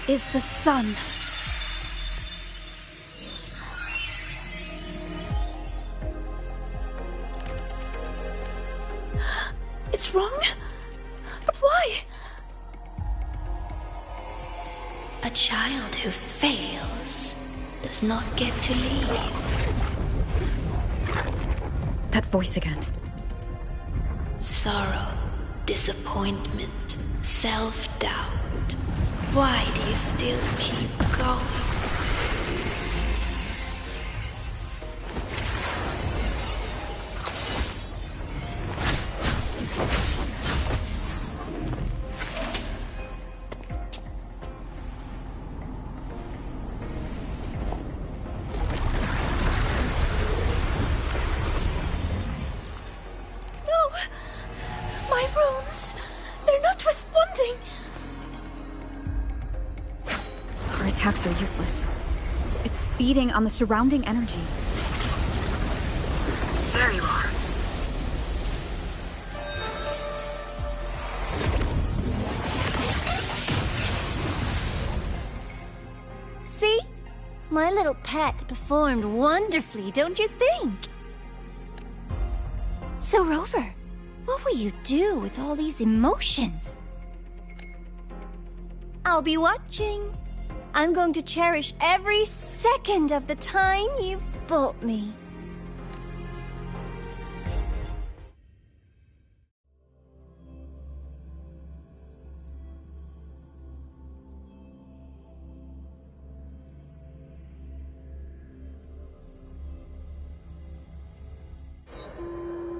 is the sun. It's wrong? But why? A child who fails does not get to leave. That voice again. Sorrow, disappointment, self-doubt. Why do you still keep going? Attacks are useless. It's feeding on the surrounding energy. There you are. See? My little pet performed wonderfully, don't you think? So, Rover, what will you do with all these emotions? I'll be watching. I'm going to cherish every second of the time you've bought me.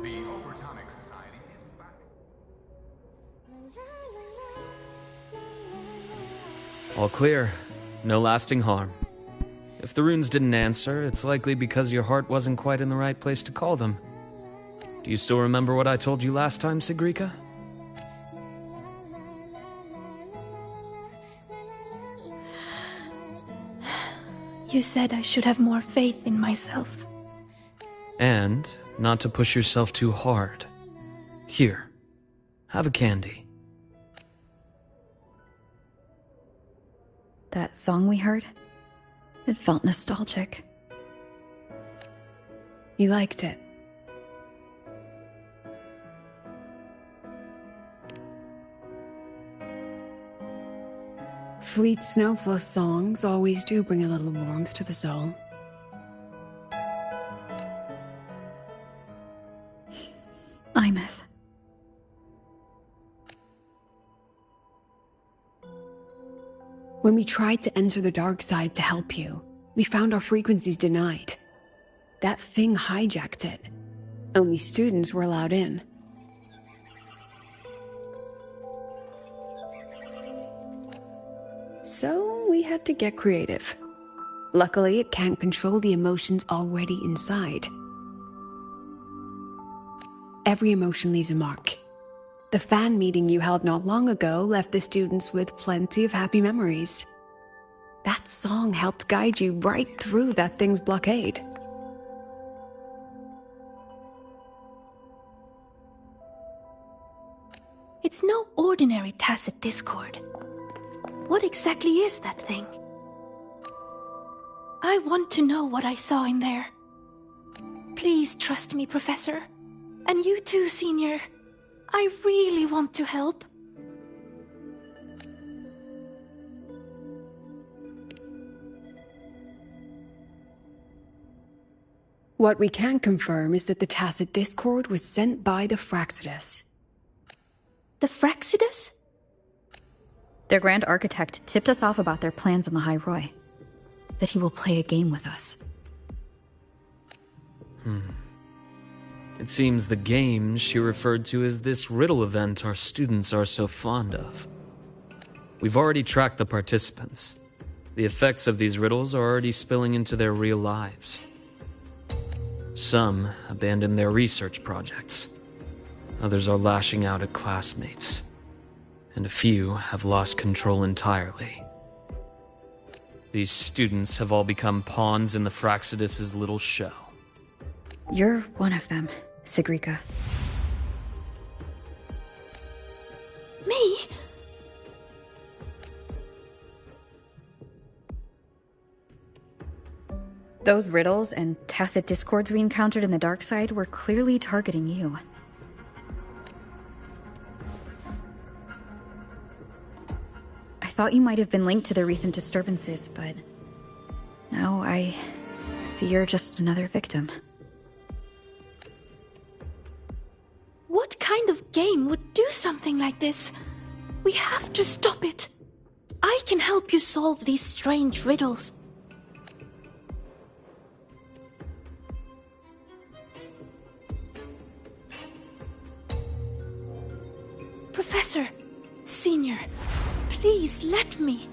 The Overtonic Society is back. All clear. No lasting harm. If the runes didn't answer, it's likely because your heart wasn't quite in the right place to call them. Do you still remember what I told you last time, Sigrika? You said I should have more faith in myself. And not to push yourself too hard. Here, have a candy. That song we heard? It felt nostalgic. You liked it? Fleet Snowflow songs always do bring a little warmth to the soul. Imeth. When we tried to enter the dark side to help you, we found our frequencies denied. That thing hijacked it. Only students were allowed in. So we had to get creative. Luckily, it can't control the emotions already inside. Every emotion leaves a mark. The fan meeting you held not long ago left the students with plenty of happy memories. That song helped guide you right through that thing's blockade. It's no ordinary tacit discord. What exactly is that thing? I want to know what I saw in there. Please trust me, Professor. And you too, Senior. I really want to help. What we can confirm is that the tacit discord was sent by the Fraxidus. The Fraxidus? Their Grand Architect tipped us off about their plans on the Lahai-Roi. That he will play a game with us. It seems the game she referred to as this riddle event our students are so fond of. We've already tracked the participants. The effects of these riddles are already spilling into their real lives. Some abandoned their research projects. Others are lashing out at classmates. And a few have lost control entirely. These students have all become pawns in the Fraxidus' little show. You're one of them, Sigrika. Me? Those riddles and tacit discords we encountered in the dark side were clearly targeting you. I thought you might have been linked to the recent disturbances, but now I see you're just another victim. What kind of game would do something like this? We have to stop it. I can help you solve these strange riddles. Professor, Senior, please let me.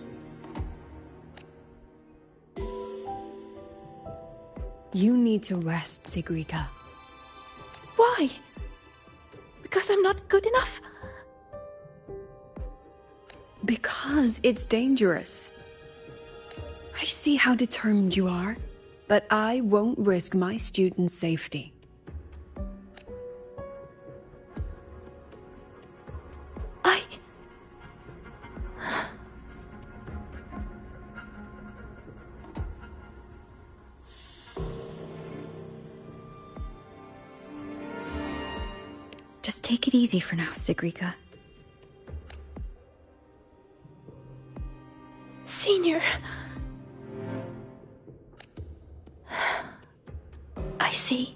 You need to rest, Sigrika. Why? Because I'm not good enough? Because it's dangerous. I see how determined you are, but I won't risk my students' safety. Just take it easy for now, Sigrika. Senior. I see.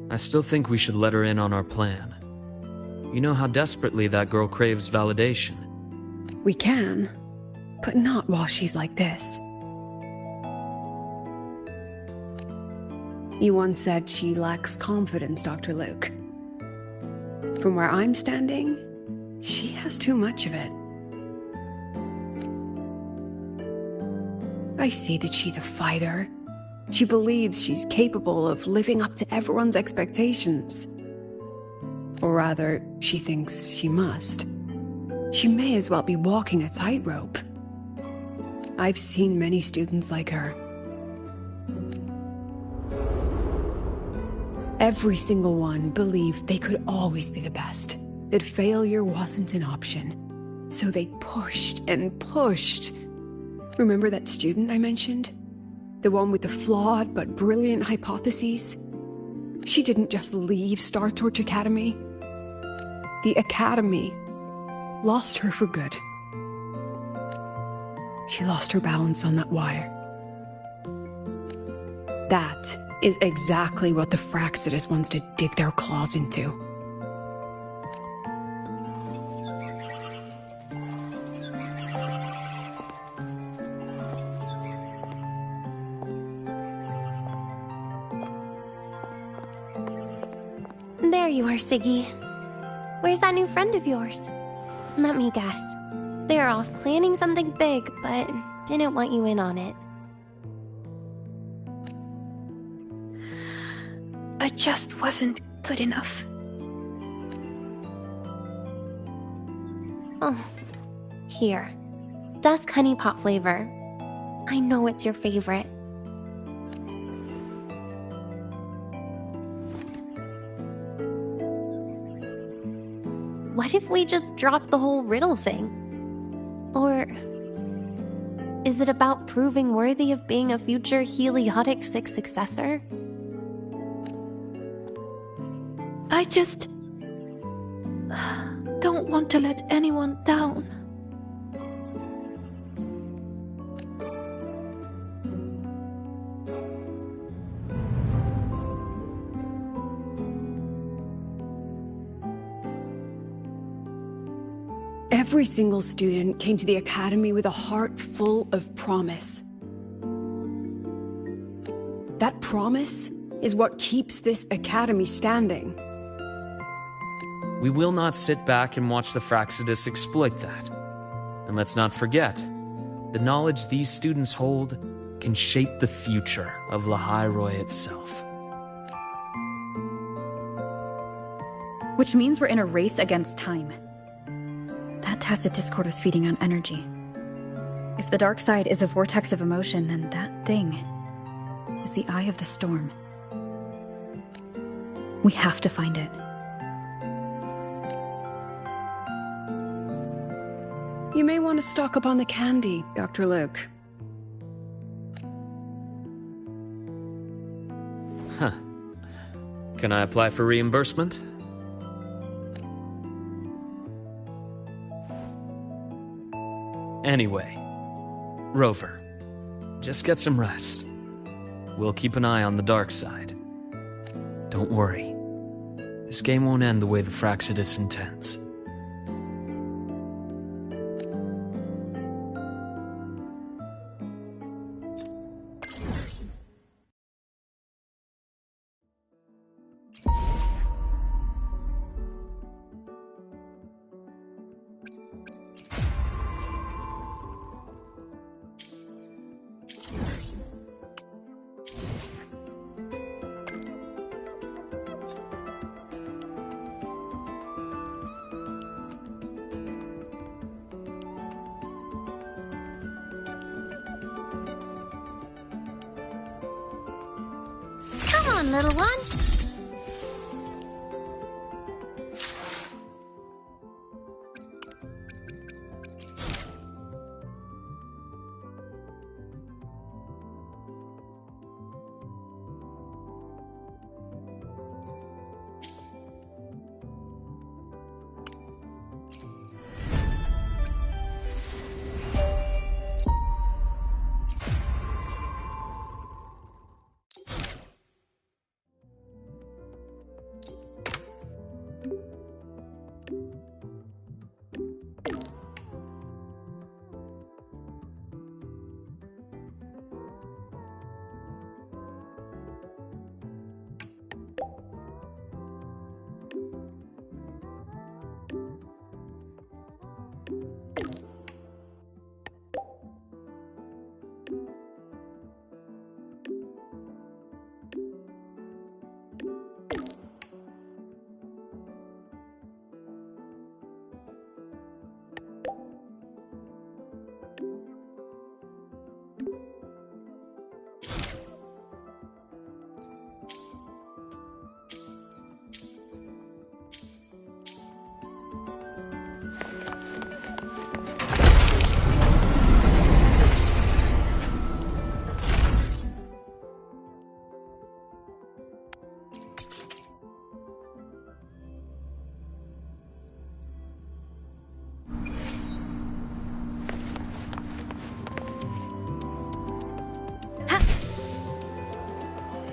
I still think we should let her in on our plan. You know how desperately that girl craves validation. We can, but not while she's like this. You once said she lacks confidence, Dr. Luke. From where I'm standing, she has too much of it. I see that she's a fighter. She believes she's capable of living up to everyone's expectations. Or rather, she thinks she must. She may as well be walking a tightrope. I've seen many students like her. Every single one believed they could always be the best, that failure wasn't an option. So they pushed and pushed. Remember that student I mentioned? The one with the flawed but brilliant hypotheses? She didn't just leave Star Torch Academy. The Academy lost her for good. She lost her balance on that wire. That is exactly what the Fraxidus wants to dig their claws into. There you are, Siggy. Where's that new friend of yours? Let me guess. They're off planning something big, but didn't want you in on it. I just wasn't good enough. Oh, here. Dusk honey pot flavor. I know it's your favorite. What if we just drop the whole riddle thing? Or is it about proving worthy of being a future Heliotic 6 successor? I just don't want to let anyone down. Every single student came to the Academy with a heart full of promise. That promise is what keeps this Academy standing. We will not sit back and watch the Fraxidus exploit that. And let's not forget, the knowledge these students hold can shape the future of Lahai-Roi itself. Which means we're in a race against time. That tacit discord was feeding on energy. If the dark side is a vortex of emotion, then that thing is the eye of the storm. We have to find it. You may want to stock up on the candy, Dr. Luke. Huh. Can I apply for reimbursement? Anyway, Rover, just get some rest. We'll keep an eye on the dark side. Don't worry. This game won't end the way the Fraxidus intends. Come on, little one.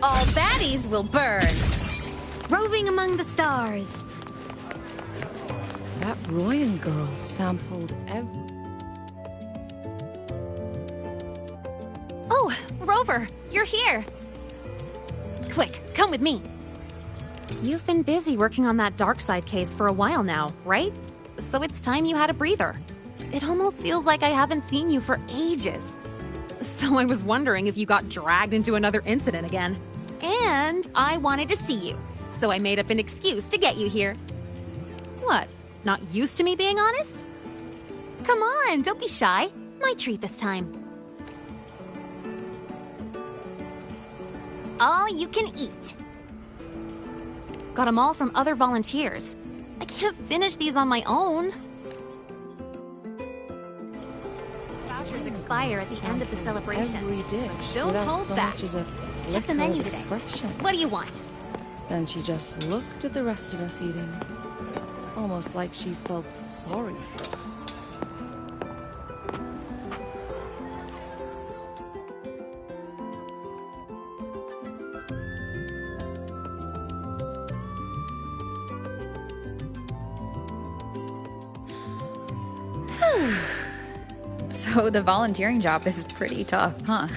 All baddies will burn. Roving among the stars. That Royan girl sampled every... Oh, Rover, you're here. Quick, come with me. You've been busy working on that dark side case for a while now, right? So it's time you had a breather. It almost feels like I haven't seen you for ages. So I was wondering if you got dragged into another incident again. And I wanted to see you, so I made up an excuse to get you here. What, not used to me being honest? Come on, don't be shy. My treat this time. All you can eat. Got them all from other volunteers. I can't finish these on my own. Vouchers expire at the end of the celebration. Every dish Don't without hold so back. much as a Check the flicker menu of today. expression. What do you want? Then she just looked at the rest of us eating, almost like she felt sorry for us. So the volunteering job is pretty tough, huh?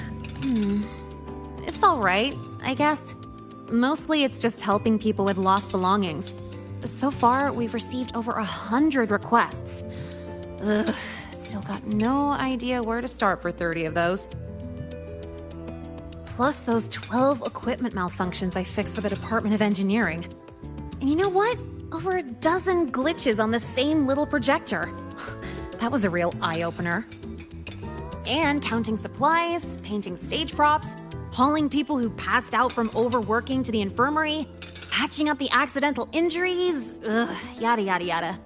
It's all right, I guess. Mostly it's just helping people with lost belongings. So far, we've received over 100 requests. Ugh, still got no idea where to start for 30 of those. Plus those 12 equipment malfunctions I fixed for the Department of Engineering. And you know what? over a dozen glitches on the same little projector. That was a real eye-opener. And counting supplies, painting stage props, hauling people who passed out from overworking to the infirmary, patching up the accidental injuries, yada yada yada.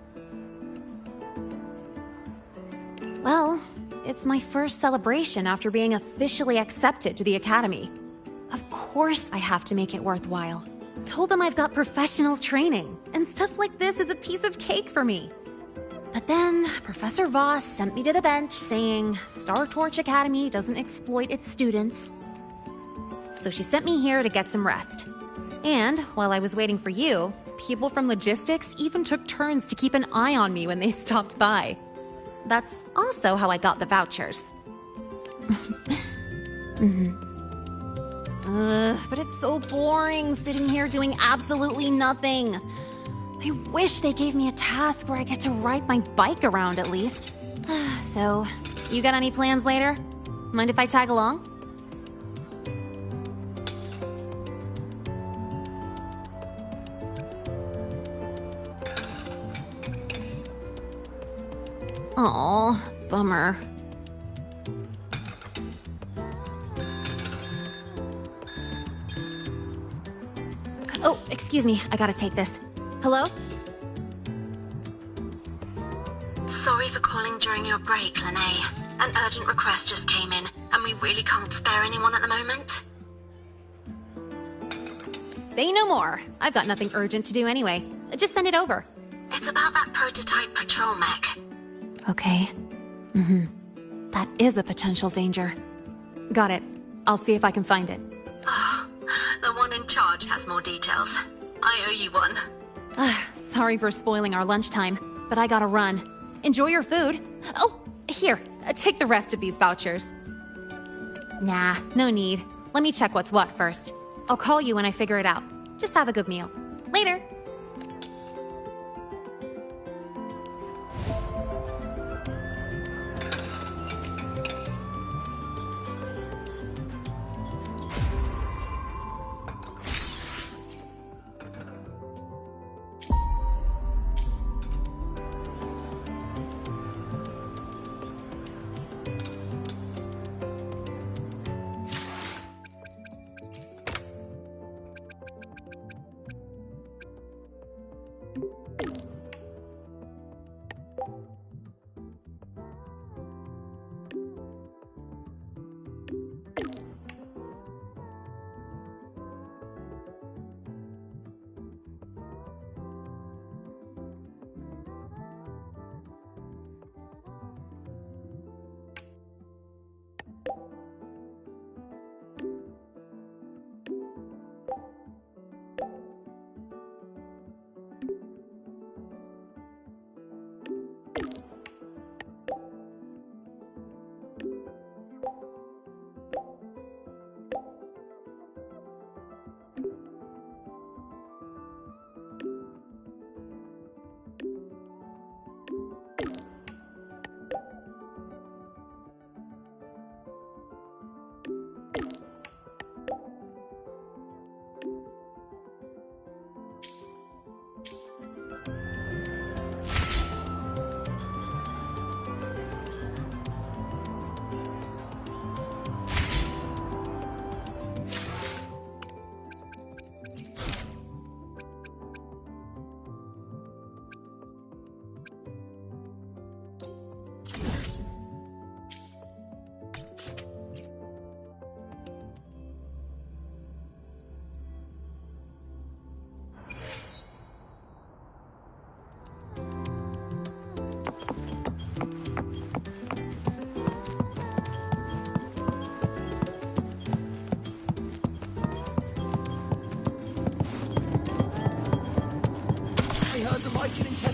Well, it's my first celebration after being officially accepted to the academy. Of course I have to make it worthwhile. Told them I've got professional training, and stuff like this is a piece of cake for me. But then Professor Voss sent me to the bench saying Star Torch Academy doesn't exploit its students. So she sent me here to get some rest. And while I was waiting for you, people from logistics even took turns to keep an eye on me when they stopped by. That's also how I got the vouchers. But it's so boring sitting here doing absolutely nothing. I wish they gave me a task where I get to ride my bike around at least. So, you got any plans later? Mind if I tag along? Aw, bummer. Oh, excuse me, I gotta take this. Hello? Sorry for calling during your break, Lene. An urgent request just came in, and we really can't spare anyone at the moment. Say no more. I've got nothing urgent to do anyway. Just send it over. It's about that prototype patrol mech. Okay. That is a potential danger. Got it. I'll see if I can find it. Oh, the one in charge has more details. I owe you one. Sorry for spoiling our lunchtime, but I gotta run. Enjoy your food. Oh, here, take the rest of these vouchers. Nah, no need. Let me check what's what first. I'll call you when I figure it out. Just have a good meal. Later.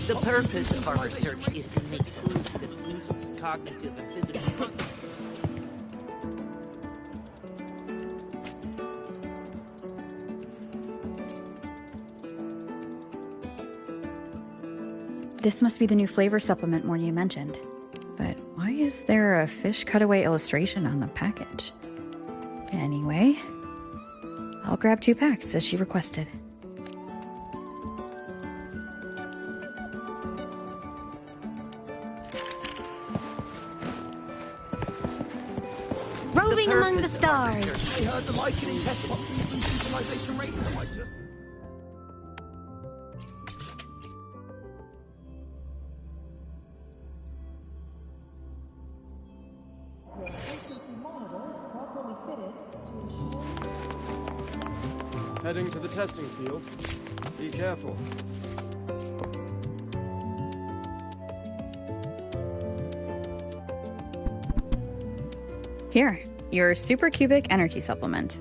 The purpose of our research is to make food that boosts cognitive and physical function. This must be the new flavor supplement Mornia mentioned. But why is there a fish cutaway illustration on the package? Anyway, I'll grab 2 packs as she requested. Roving among the purpose of our stars. research- I heard the likening test pop utilization rate, so I just... Heading to the testing field. Be careful. Here, your supercubic energy supplement.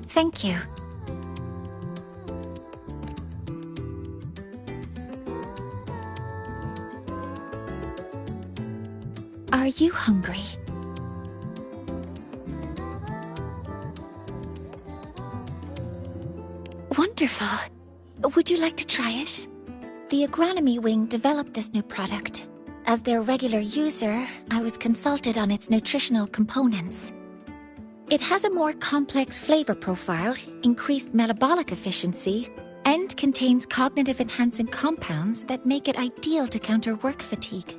Thank you. Are you hungry? Wonderful. Would you like to try it? The agronomy wing developed this new product. As their regular user, I was consulted on its nutritional components. It has a more complex flavor profile, increased metabolic efficiency, and contains cognitive-enhancing compounds that make it ideal to counter work fatigue.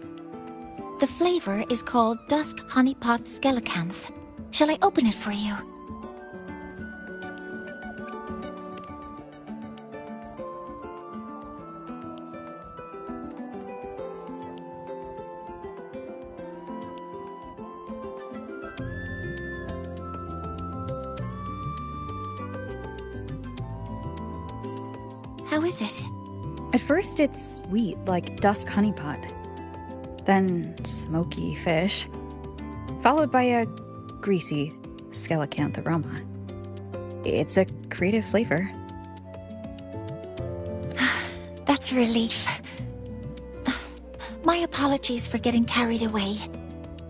The flavor is called Dusk Honeypot Skellicanth. Shall I open it for you? How is it? At first, it's sweet, like dusk honeypot. Then smoky fish. Followed by a greasy skellicanth aroma. It's a creative flavor. That's a relief. My apologies for getting carried away.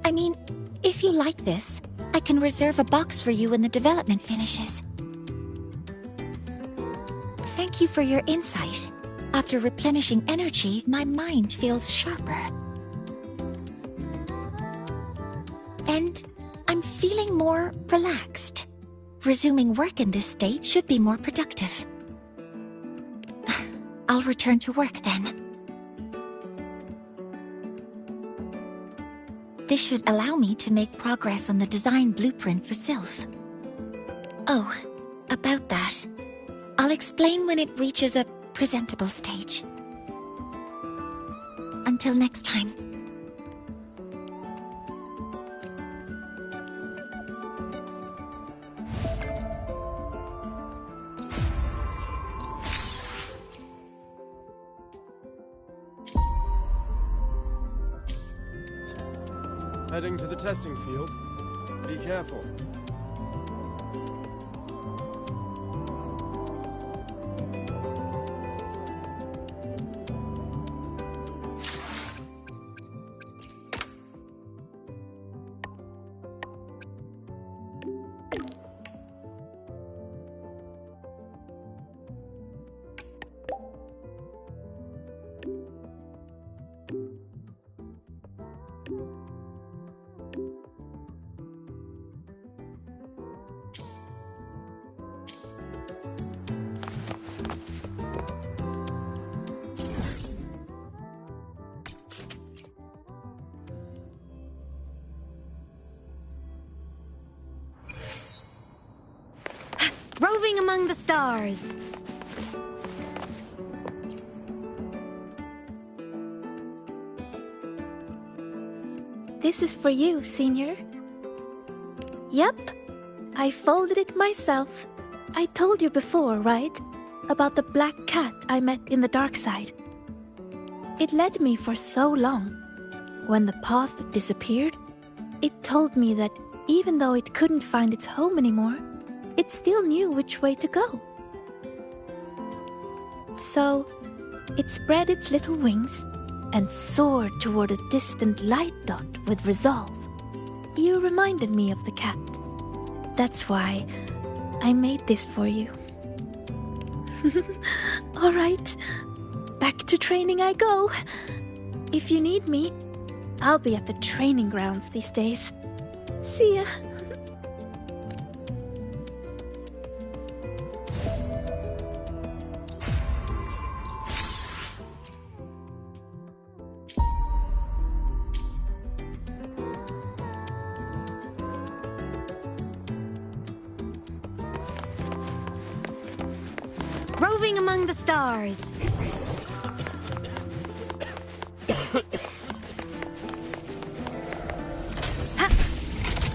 I mean, if you like this, I can reserve a box for you when the development finishes. Thank you for your insight. After replenishing energy, my mind feels sharper. And I'm feeling more relaxed. Resuming work in this state should be more productive. I'll return to work then. This should allow me to make progress on the design blueprint for Sylph. Oh, about that. I'll explain when it reaches a presentable stage. Until next time. Heading to the testing field. Be careful. Roving among the stars. This is for you, Senior. Yep, I folded it myself. I told you before, right? About the black cat I met in the dark side. It led me for so long. When the path disappeared, it told me that even though it couldn't find its home anymore, it still knew which way to go. So, it spread its little wings and soared toward a distant light dot with resolve. You reminded me of the cat. That's why I made this for you. All right, back to training I go. If you need me, I'll be at the training grounds these days. See ya. roving among the stars.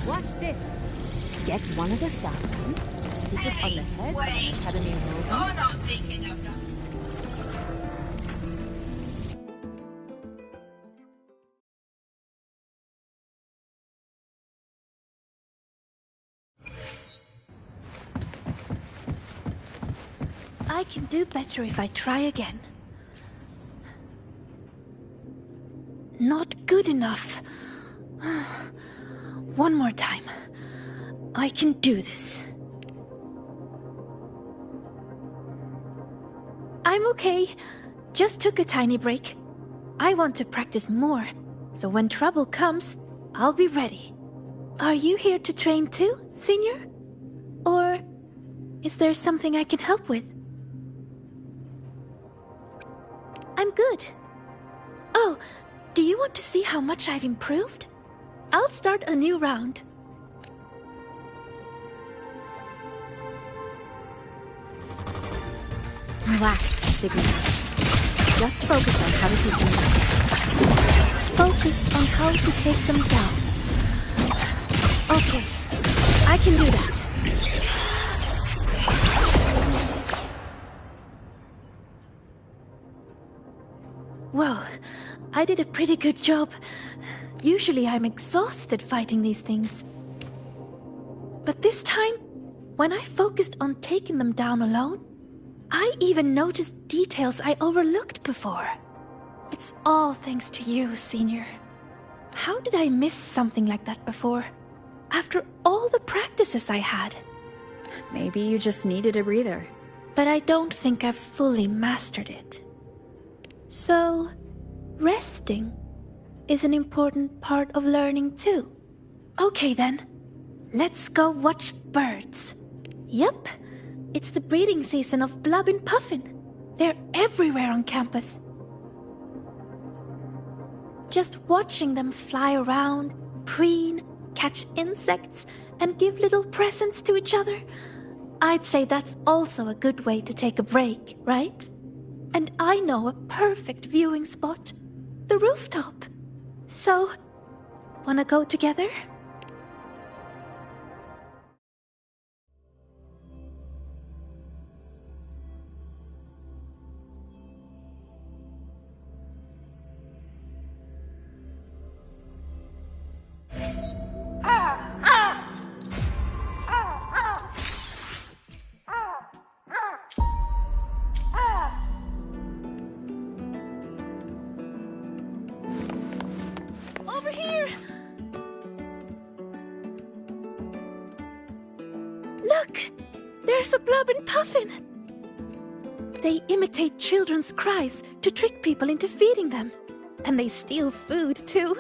Watch this. Get one of the starlings, stick it on the head of the Academy Rover. You're not thinking of that. I can do better if I try again. Not good enough. One more time. I can do this. I'm okay. Just took a tiny break. I want to practice more, so when trouble comes, I'll be ready. Are you here to train too, Senior? Or is there something I can help with? I'm good. Oh, do you want to see how much I've improved? I'll start a new round. Relax, Sigrid. Just focus on how to take them down. Focus on how to take them down. Okay, I can do that. Well, I did a pretty good job. Usually I'm exhausted fighting these things. But this time, when I focused on taking them down alone, I even noticed details I overlooked before. It's all thanks to you, Senior. How did I miss something like that before? After all the practices I had. Maybe you just needed a breather. But I don't think I've fully mastered it. So, resting is an important part of learning too. Okay then, let's go watch birds. Yep, it's the breeding season of Blub and Puffin. They're everywhere on campus. Just watching them fly around, preen, catch insects, and give little presents to each other. I'd say that's also a good way to take a break, right? And I know a perfect viewing spot. The rooftop. So, wanna go together? Over here! Look! There's a Blub and Puffin! They imitate children's cries to trick people into feeding them. And they steal food, too.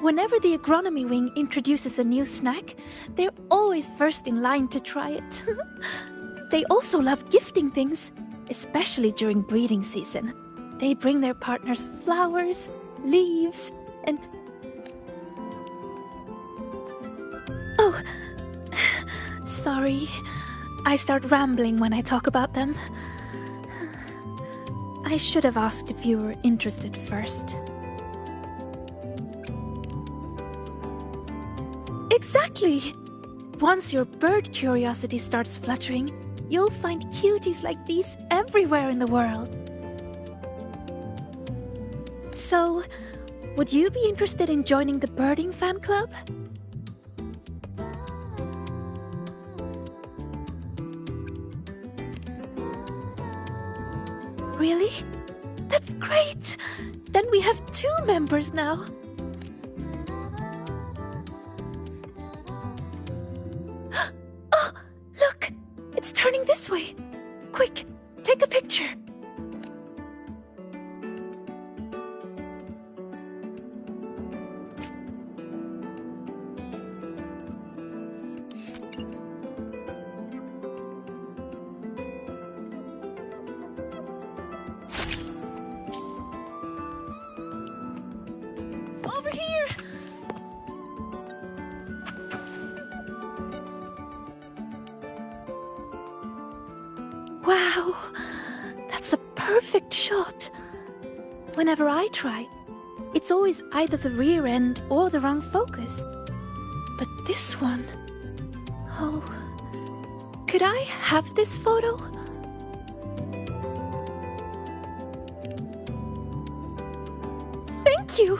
Whenever the agronomy wing introduces a new snack, they're always first in line to try it. They also love gifting things, especially during breeding season. They bring their partners flowers, leaves, and... Oh, sorry. I start rambling when I talk about them. I should have asked if you were interested first. Exactly! Once your bird curiosity starts fluttering, you'll find cuties like these everywhere in the world. So, would you be interested in joining the birding fan club? Really? That's great! Then we have 2 members now. Oh, look! It's turning this way. Quick, take a picture. Over here! Wow! perfect shot. Whenever I try, it's always either the rear end or the wrong focus. But this one... Oh... Could I have this photo? Thank you!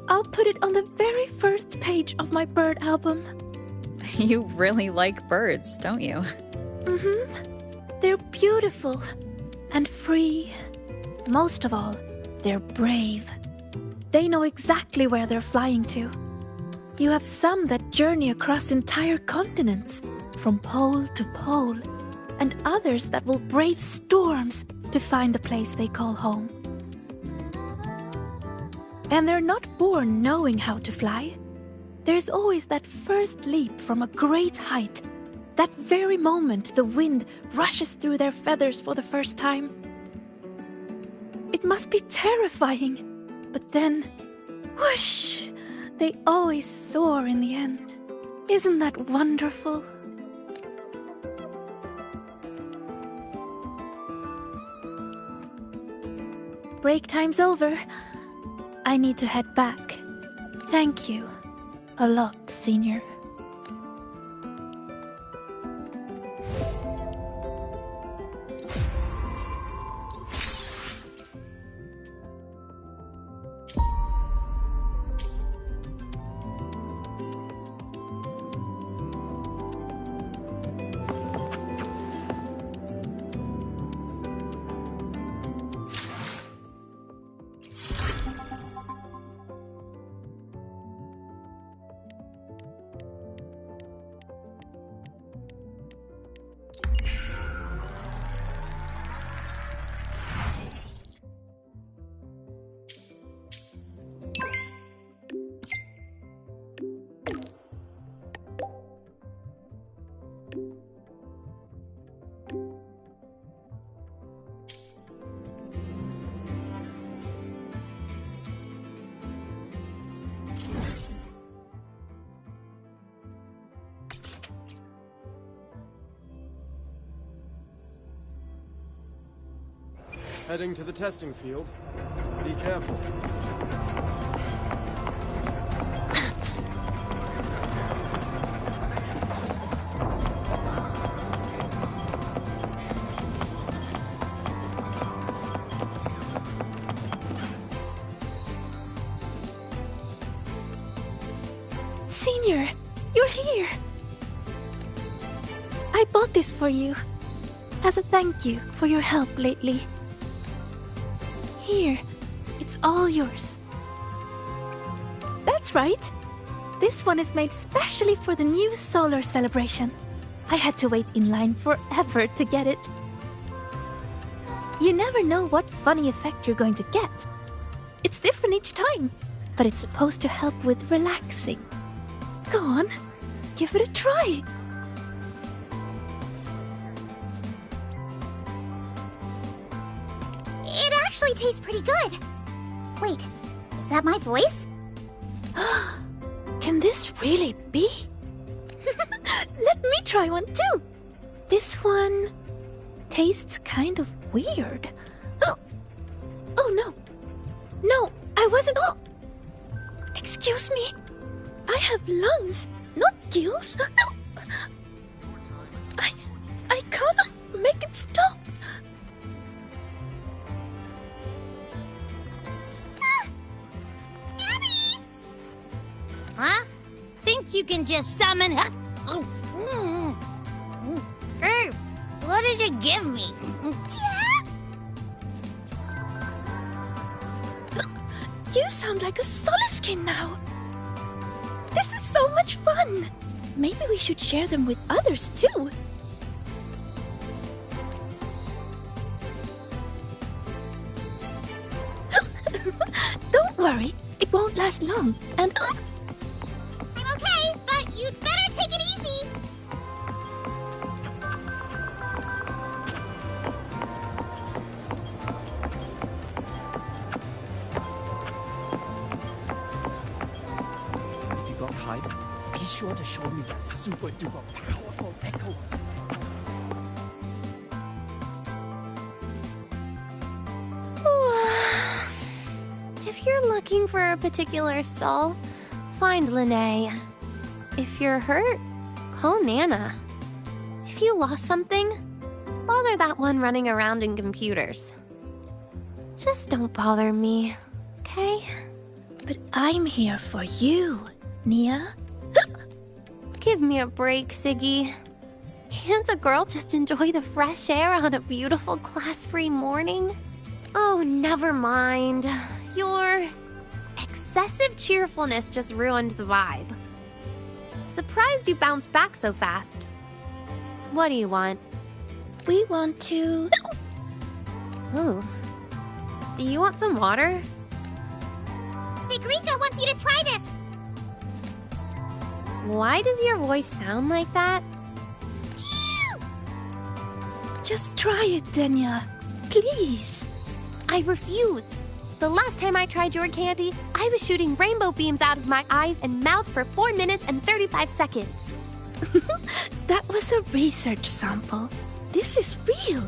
I'll put it on the very first page of my bird album. You really like birds, don't you? Mm-hmm. They're beautiful and free. Most of all, they're brave. They know exactly where they're flying to. You have some that journey across entire continents, from pole to pole, and others that will brave storms to find a place they call home. And they're not born knowing how to fly. There's always that first leap from a great height. That very moment the wind rushes through their feathers for the first time. It must be terrifying, but then, whoosh, they always soar in the end. Isn't that wonderful? Break time's over. I need to head back. Thank you a lot, Senior. Heading to the testing field. Be careful. Senior, you're here. I bought this for you as a thank you for your help lately. Here, it's all yours. That's right. This one is made specially for the new solar celebration. I had to wait in line forever to get it. You never know what funny effect you're going to get. It's different each time, but it's supposed to help with relaxing. Go on, give it a try. It actually tastes pretty good. Wait, is that my voice? Can this really be? Let me try one too. This one tastes kind of weird. Oh no. No, I wasn't. Excuse me. I have lungs, not gills. I can't make it stop. Huh? Think you can just summon... Hey, what did you give me? You sound like a Soliskin now. This is so much fun. Maybe we should share them with others too. Don't worry, it won't last long. And I'm okay, but you'd better take it easy. If you got time, be sure to show me that super duper powerful echo. looking for a particular stall, find Lene. If you're hurt, call Nana. If you lost something, bother that one running around in computers. Just don't bother me, okay? But I'm here for you, Nia. Give me a break, Siggy. Can't a girl just enjoy the fresh air on a beautiful class-free morning? Oh, never mind. Your excessive cheerfulness just ruined the vibe. Surprised you bounced back so fast. What do you want? We want to... Ooh. Do you want some water? Sigrika wants you to try this! Why does your voice sound like that? Just try it, Denya. Please. I refuse. The last time I tried your candy, I was shooting rainbow beams out of my eyes and mouth for 4 minutes and 35 seconds. That was a research sample. This is real.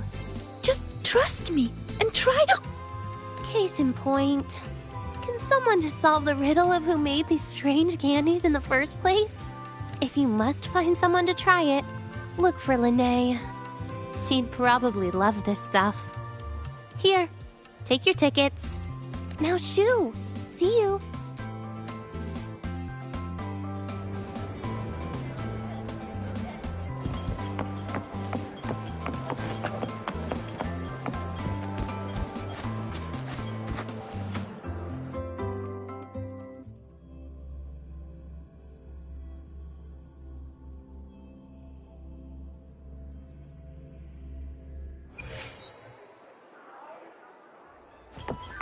Just trust me and try it. Case in point. Can someone just solve the riddle of who made these strange candies in the first place? If you must find someone to try it, look for Lene. She'd probably love this stuff. Here, take your tickets. Now shoo! See you!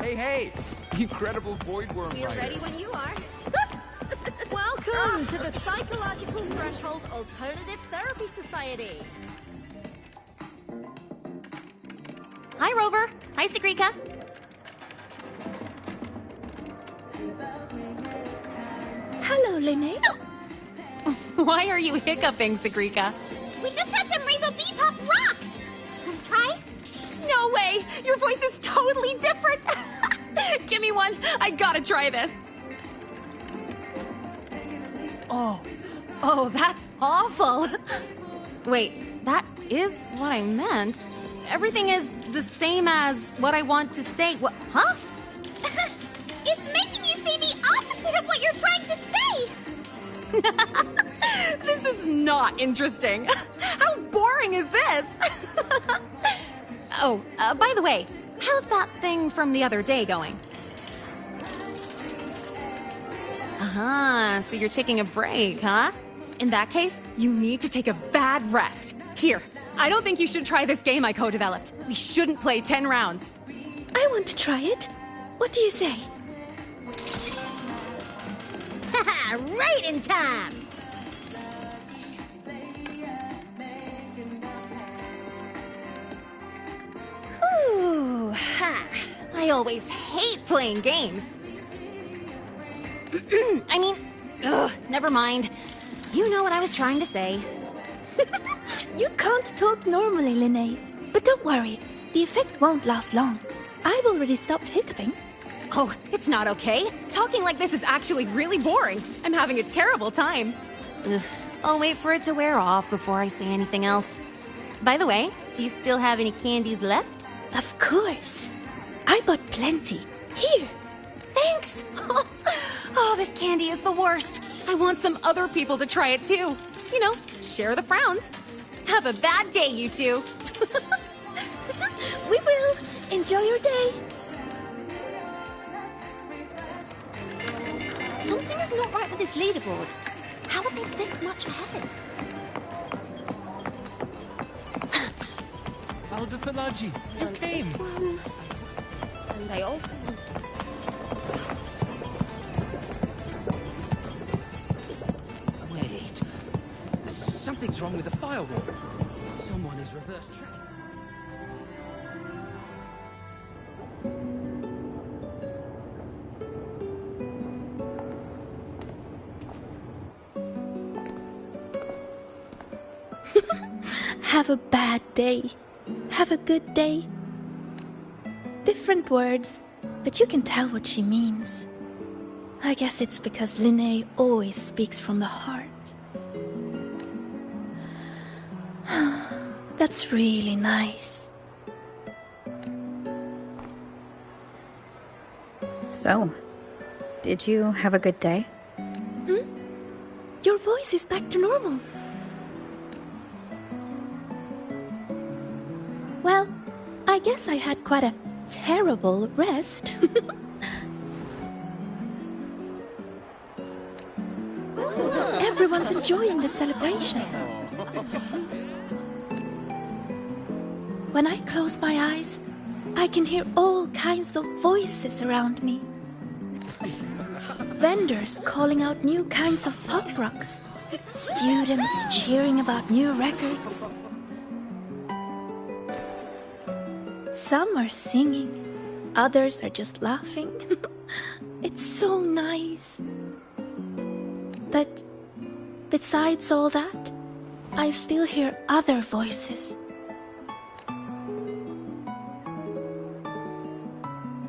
Hey! Incredible void worm We're fighter. ready when you are. Welcome to the Psychological Threshold Alternative Therapy Society. Hi, Rover. Hi, Sigrika. Hello, Lene. Why are you hiccuping, Sigrika? We just had some Rainbow Bebop rocks! Wanna try? No way! Your voice is totally different! Give me one! I gotta try this! Oh, that's awful! Wait, that is what I meant. Everything is the same as what I want to say. What? Huh? It's making you say the opposite of what you're trying to say! This is not interesting. How boring is this? By the way, how's that thing from the other day going? So you're taking a break, huh? In that case, you need to take a bad rest. Here, I don't think you should try this game I co-developed. We shouldn't play 10 rounds. I want to try it. What do you say? Haha, right in time! Whew, ha. I always hate playing games. I mean, never mind. You know what I was trying to say. You can't talk normally, Lene. But don't worry, the effect won't last long. I've already stopped hiccuping. Oh, it's not okay. Talking like this is actually really boring. I'm having a terrible time. Ugh. I'll wait for it to wear off before I say anything else. By the way, do you still have any candies left? Of course. I bought plenty. Here. Thanks! Oh, this candy is the worst. I want some other people to try it too. You know, share the frowns. Have a bad day, you two. We will. Enjoy your day. Something is not right with this leaderboard. How are they this much ahead? Aldefanaji, you came. This one. And I also... Wait. Something's wrong with the firewall. Someone is reverse tracking. Have a bad day. Have a good day. Different words, but you can tell what she means. I guess it's because Linnae always speaks from the heart. That's really nice. So, did you have a good day? Your voice is back to normal. Well, I guess I had quite a terrible rest. Everyone's enjoying the celebration. When I close my eyes, I can hear all kinds of voices around me. Vendors calling out new kinds of pop rocks. Students cheering about new records. Some are singing, others are just laughing. It's so nice. But besides all that, I still hear other voices.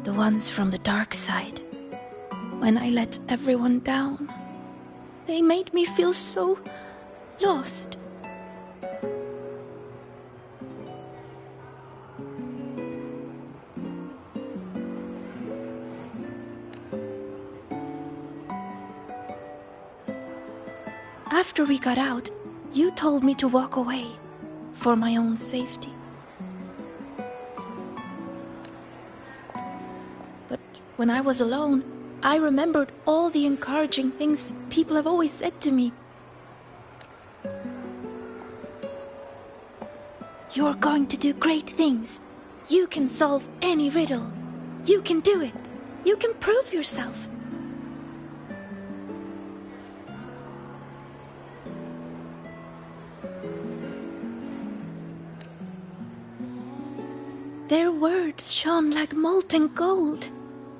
The ones from the dark side. When I let everyone down, they made me feel so lost. After we got out, you told me to walk away for my own safety. But when I was alone, I remembered all the encouraging things people have always said to me. You're going to do great things. You can solve any riddle. You can do it. You can prove yourself. Their words shone like molten gold.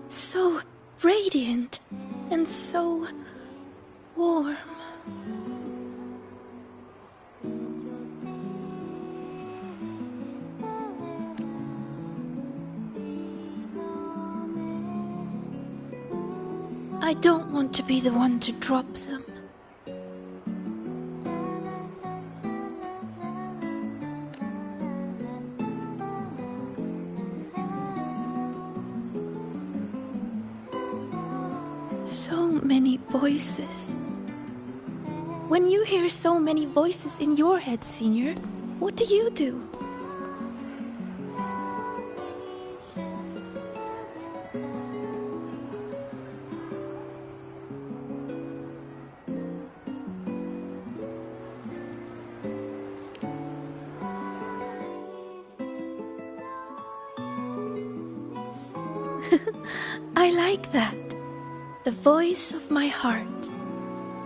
So radiant and so warm. I don't want to be the one to drop them. So many voices. When you hear so many voices in your head, Senior, what do you do? I like that. The voice of my heart.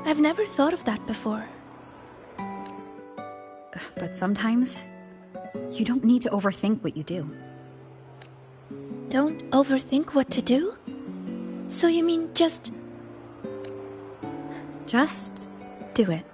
I've never thought of that before. But sometimes, you don't need to overthink what you do. Don't overthink what to do? So you mean just do it.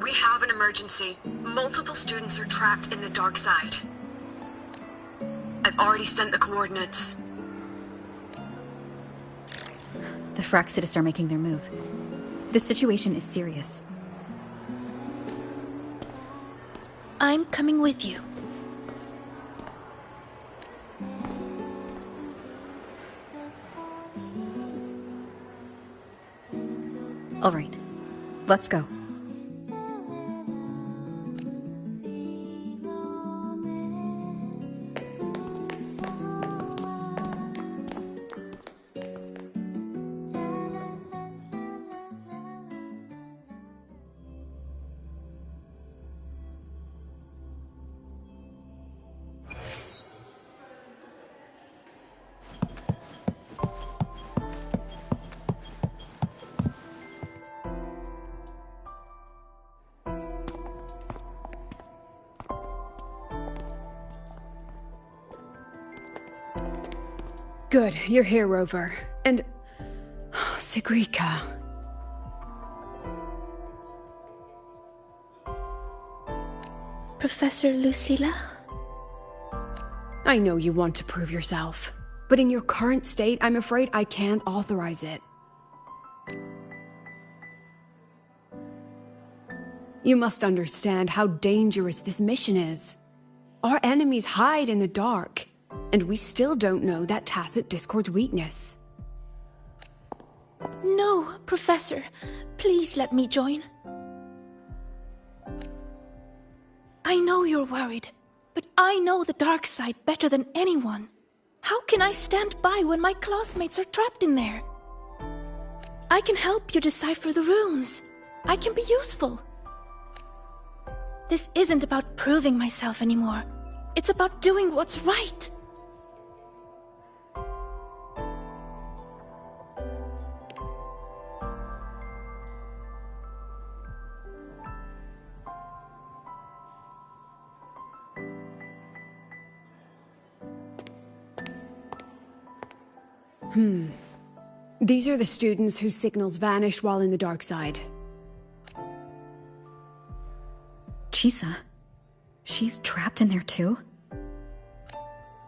We have an emergency. Multiple students are trapped in the dark side. I've already sent the coordinates. The Fraxidus are making their move. This situation is serious. I'm coming with you. All right, let's go. Good, you're here, Rover. And... Sigrika. Professor Lucilla? I know you want to prove yourself, but in your current state, I'm afraid I can't authorize it. You must understand how dangerous this mission is. Our enemies hide in the dark, and we still don't know that tacit Discord's weakness. No, Professor. Please let me join. I know you're worried, but I know the dark side better than anyone. How can I stand by when my classmates are trapped in there? I can help you decipher the runes. I can be useful. This isn't about proving myself anymore. It's about doing what's right. These are the students whose signals vanished while in the dark side. Chisa? She's trapped in there too?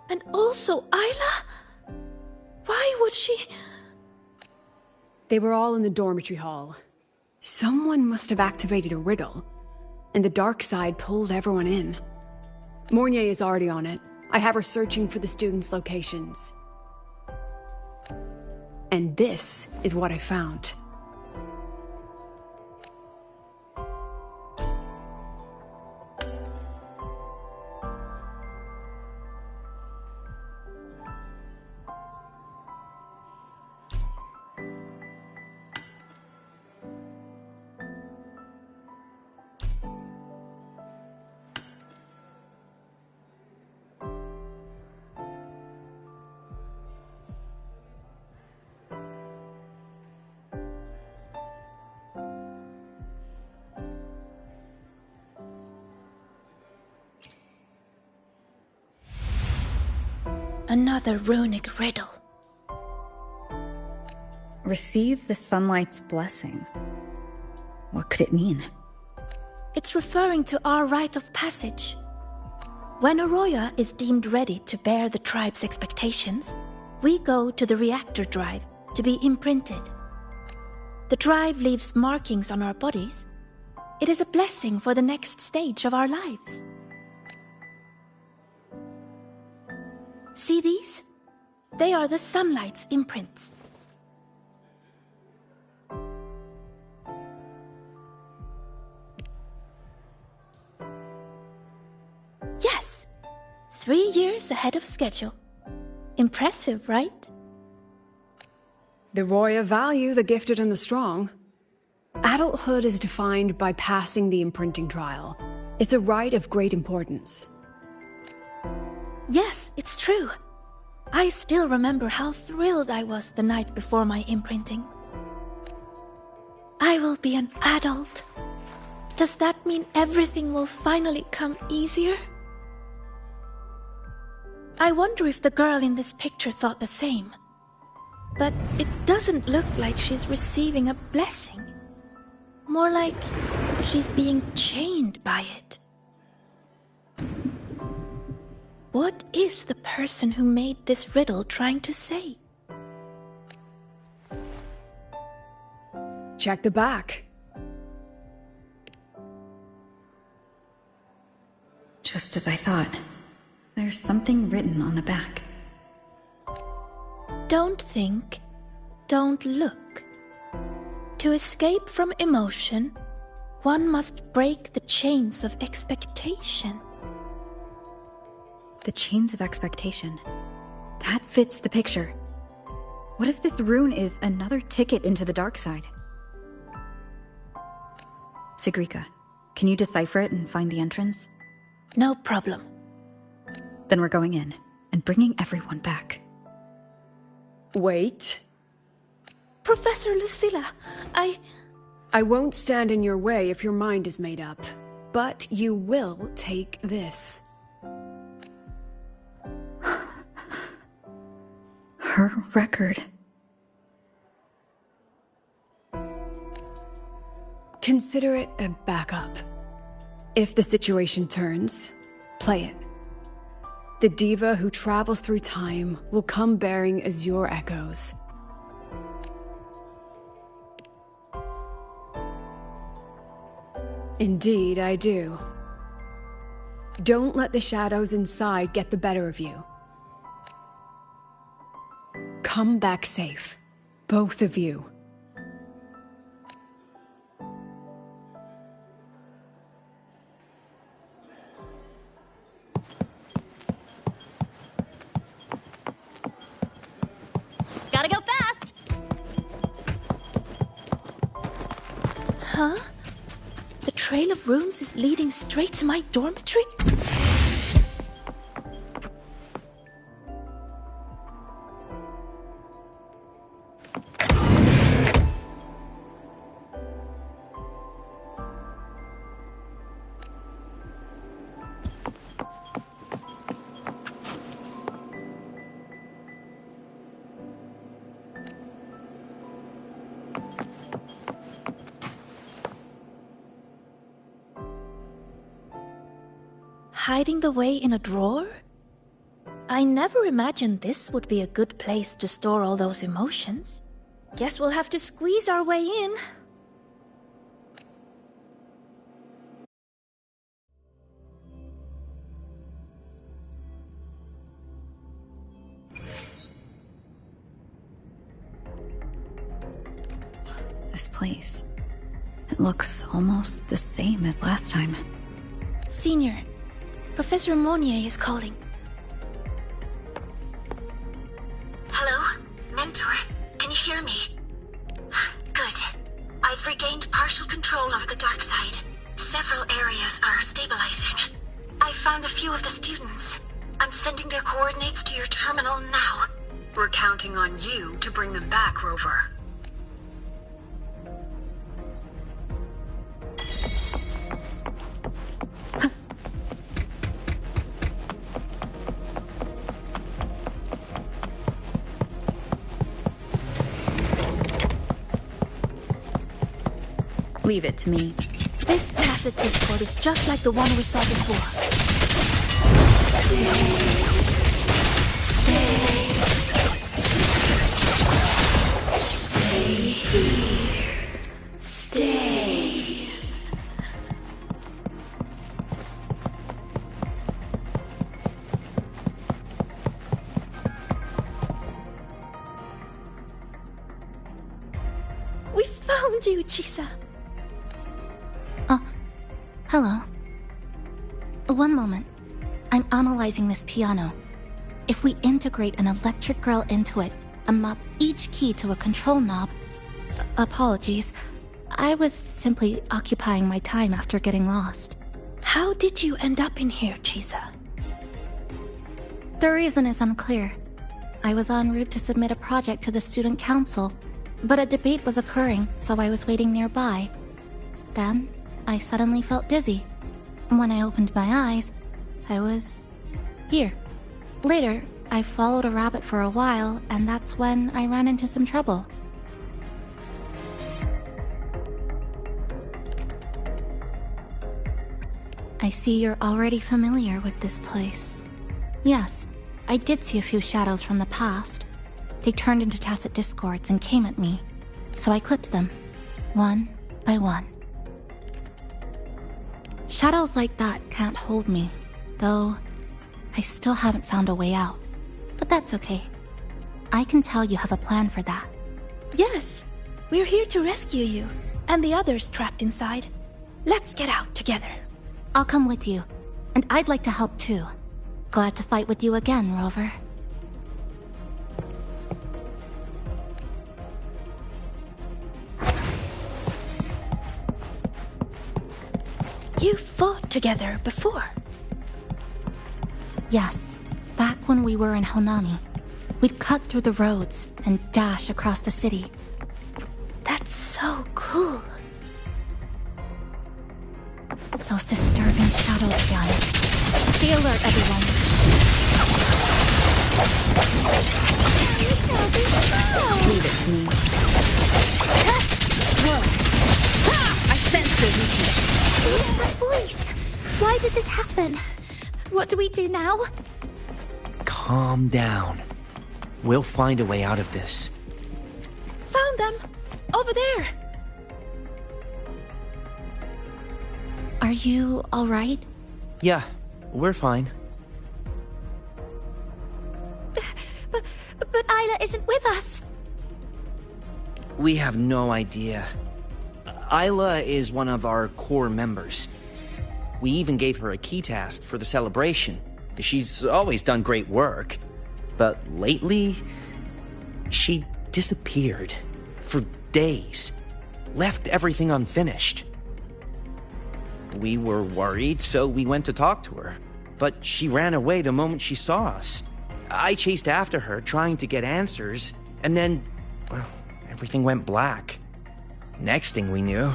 And also Ayla? Why would she... They were all in the dormitory hall. Someone must have activated a riddle, and the dark side pulled everyone in. Mornier is already on it. I have her searching for the students' locations. And this is what I found. Another runic riddle. Receive the sunlight's blessing. What could it mean? It's referring to our rite of passage. When a Roya is deemed ready to bear the tribe's expectations, we go to the reactor drive to be imprinted. The drive leaves markings on our bodies. It is a blessing for the next stage of our lives. See these? They are the sunlight's imprints. Yes! 3 years ahead of schedule. Impressive, right? The Roya value the gifted and the strong. Adulthood is defined by passing the imprinting trial. It's a rite of great importance. Yes, it's true. I still remember how thrilled I was the night before my imprinting. I will be an adult. Does that mean everything will finally come easier? I wonder if the girl in this picture thought the same. But it doesn't look like she's receiving a blessing. More like she's being chained by it. What is the person who made this riddle trying to say? Check the back. Just as I thought. There's something written on the back. Don't think, don't look. To escape from emotion, one must break the chains of expectation. The chains of expectation. That fits the picture. What if this rune is another ticket into the dark side? Sigrika, can you decipher it and find the entrance? No problem. Then we're going in and bringing everyone back. Wait. Professor Lucilla, I won't stand in your way if your mind is made up, but you will take this. Her record. Consider it a backup. If the situation turns, play it. The diva who travels through time will come bearing azure echoes. Indeed, I do. Don't let the shadows inside get the better of you. Come back safe, both of you. Gotta go fast! Huh? The trail of rooms is leading straight to my dormitory? Hiding the way in a drawer? I never imagined this would be a good place to store all those emotions. Guess we'll have to squeeze our way in. This place. It looks almost the same as last time. Senior, Professor Monnier is calling. Hello? Mentor, can you hear me? Good. I've regained partial control over the dark side. Several areas are stabilizing. I found a few of the students. I'm sending their coordinates to your terminal now. We're counting on you to bring them back, Rover. Leave it to me. This tacit discord is just like the one we saw before. Stay here. Stay. We found you, Chisa. Hello. One moment. I'm analyzing this piano. If we integrate an electric grill into it and map each key to a control knob... Apologies. I was simply occupying my time after getting lost. How did you end up in here, Chisa? The reason is unclear. I was en route to submit a project to the student council, but a debate was occurring, so I was waiting nearby. Then, I suddenly felt dizzy. When I opened my eyes, I was... here. Later, I followed a rabbit for a while, and that's when I ran into some trouble. I see you're already familiar with this place. Yes, I did see a few shadows from the past. They turned into tacit discords and came at me, so I clipped them, one by one. Shadows like that can't hold me, though I still haven't found a way out. But that's okay. I can tell you have a plan for that. Yes, we're here to rescue you, and the others trapped inside. Let's get out together. I'll come with you, and I'd like to help too. Glad to fight with you again, Rover. You fought together before. Yes, back when we were in Honami. We'd cut through the roads and dash across the city. That's so cool. Those disturbing shadows again. Stay alert, everyone. this happen? What do we do now? Calm down. We'll find a way out of this. Found them! Over there! Are you alright? Yeah, we're fine. But Isla isn't with us! We have no idea. Isla is one of our core members. We even gave her a key task for the celebration. She's always done great work. But lately, she disappeared for days. Left everything unfinished. We were worried, so we went to talk to her. But she ran away the moment she saw us. I chased after her, trying to get answers, and then, well, everything went black. Next thing we knew,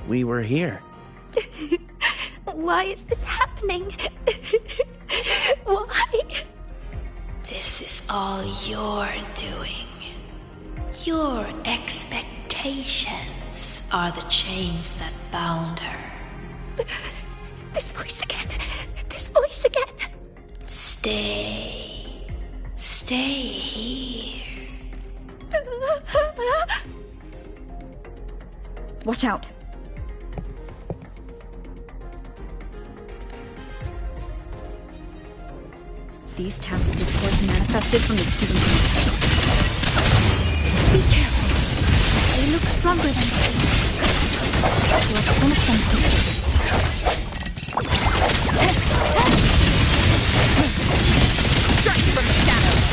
we were here. Why is this happening? Why? This is all you're doing. Your expectations are the chains that bound her. This voice again. This voice again. Stay. Stay here. Watch out. These tacit discords manifested from the students' interest. Be careful. They look stronger than these. Let's finish them quickly. Strike from the shadows!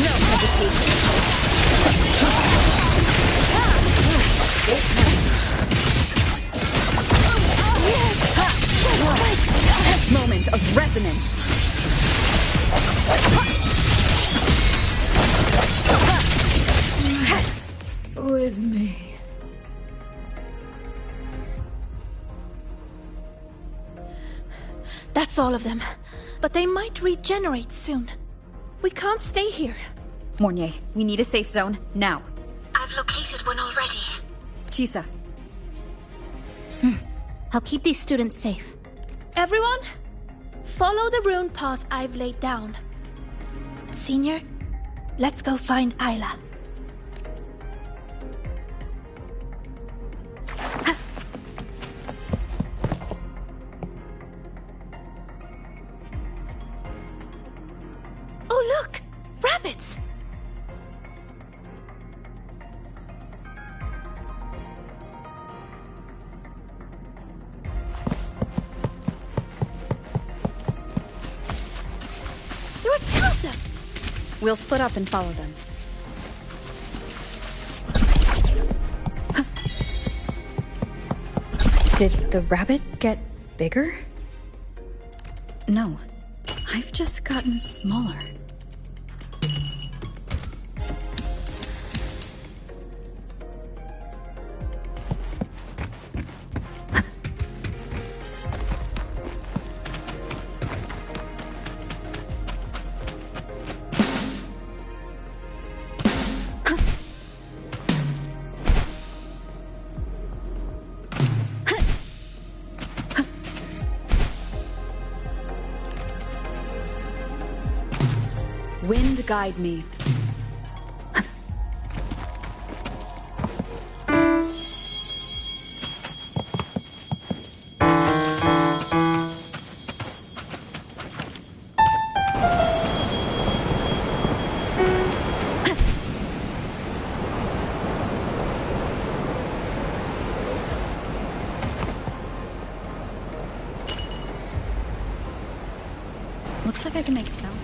No hesitation. Moment of resonance. Rest with me. That's all of them. But they might regenerate soon. We can't stay here. Mornier, we need a safe zone, now. I've located one already. Chisa. I'll keep these students safe. Everyone, follow the rune path I've laid down. Senior, let's go find Isla. Oh, look! Rabbits! There are two of them! We'll split up and follow them. Did the rabbit get bigger? No. I've just gotten smaller. Wind guide me. Looks like I can make sound.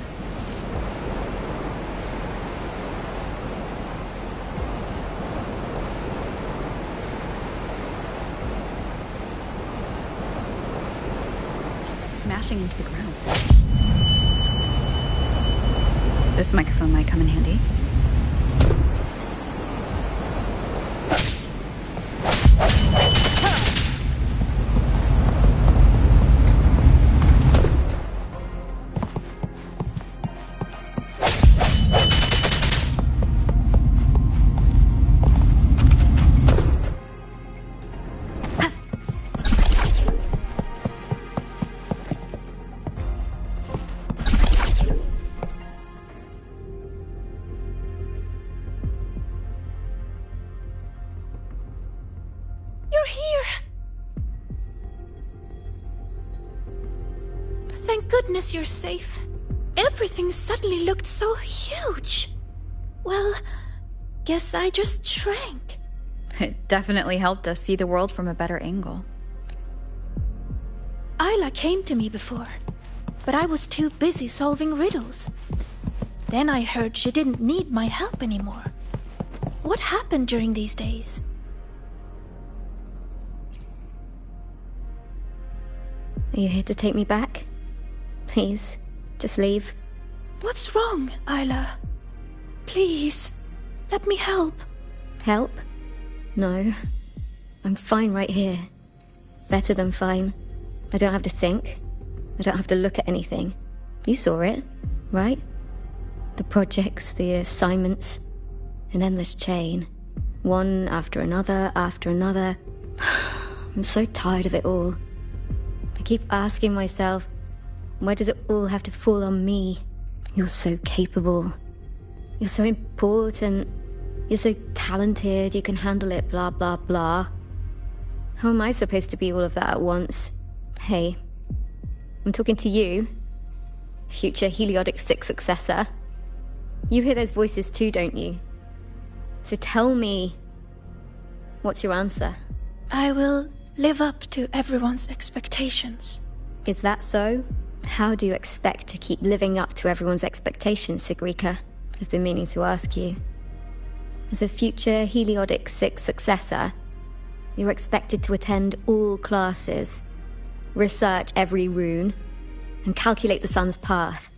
Smashing into the ground. This microphone might come in handy. thank goodness you're safe. Everything suddenly looked so huge. Well, guess I just shrank. It definitely helped us see the world from a better angle. Isla came to me before, but I was too busy solving riddles. Then I heard she didn't need my help anymore. What happened during these days? Are you here to take me back? Please, just leave. What's wrong, Isla? Please, let me help. Help? No. I'm fine right here. Better than fine. I don't have to think. I don't have to look at anything. You saw it, right? The projects, the assignments. An endless chain. One after another, after another. I'm so tired of it all. I keep asking myself, why does it all have to fall on me? You're so capable. You're so important. You're so talented, you can handle it, blah, blah, blah. How am I supposed to be all of that at once? Hey, I'm talking to you, future Heliotic 6 successor. You hear those voices too, don't you? So tell me, what's your answer? I will live up to everyone's expectations. Is that so? How do you expect to keep living up to everyone's expectations, Sigrika? I've been meaning to ask you. As a future Heliotic 6 successor, you're expected to attend all classes, research every rune, and calculate the sun's path.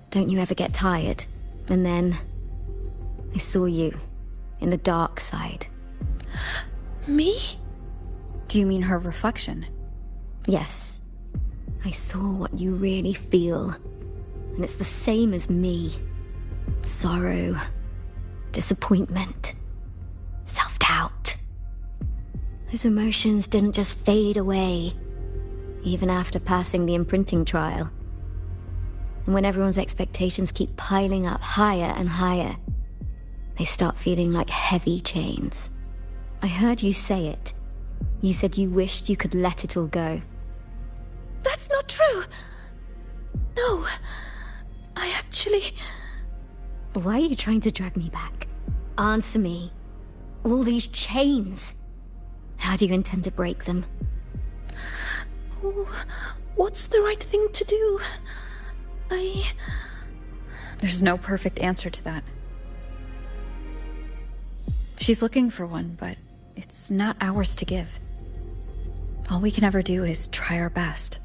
Don't you ever get tired? And then I saw you in the dark side. Me? Do you mean her reflection? Yes. I saw what you really feel, and it's the same as me. Sorrow, disappointment, self-doubt. Those emotions didn't just fade away, even after passing the imprinting trial. And when everyone's expectations keep piling up higher and higher, they start feeling like heavy chains. I heard you say it. You said you wished you could let it all go. That's not true. No, I actually... Why are you trying to drag me back? Answer me. All these chains. How do you intend to break them? Oh, what's the right thing to do? There's no perfect answer to that. She's looking for one, but it's not ours to give. All we can ever do is try our best.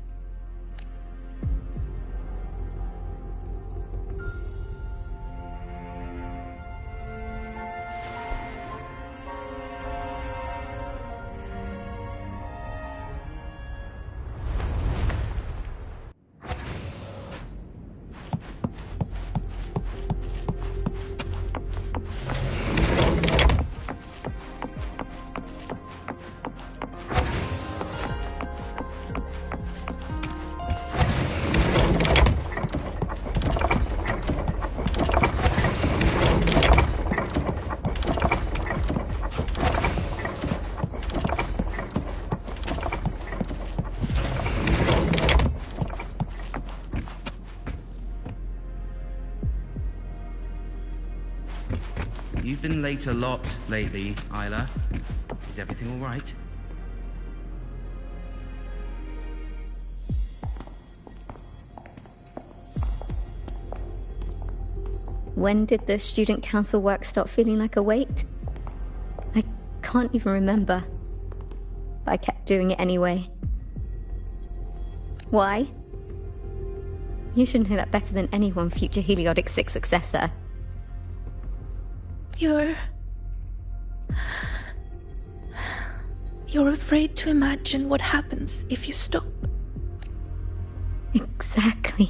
You've been late a lot lately, Isla. Is everything all right? When did the student council work stop feeling like a weight? I can't even remember. But I kept doing it anyway. Why? You should know that better than anyone, future Heliotic 6 successor. You're afraid to imagine what happens if you stop. Exactly.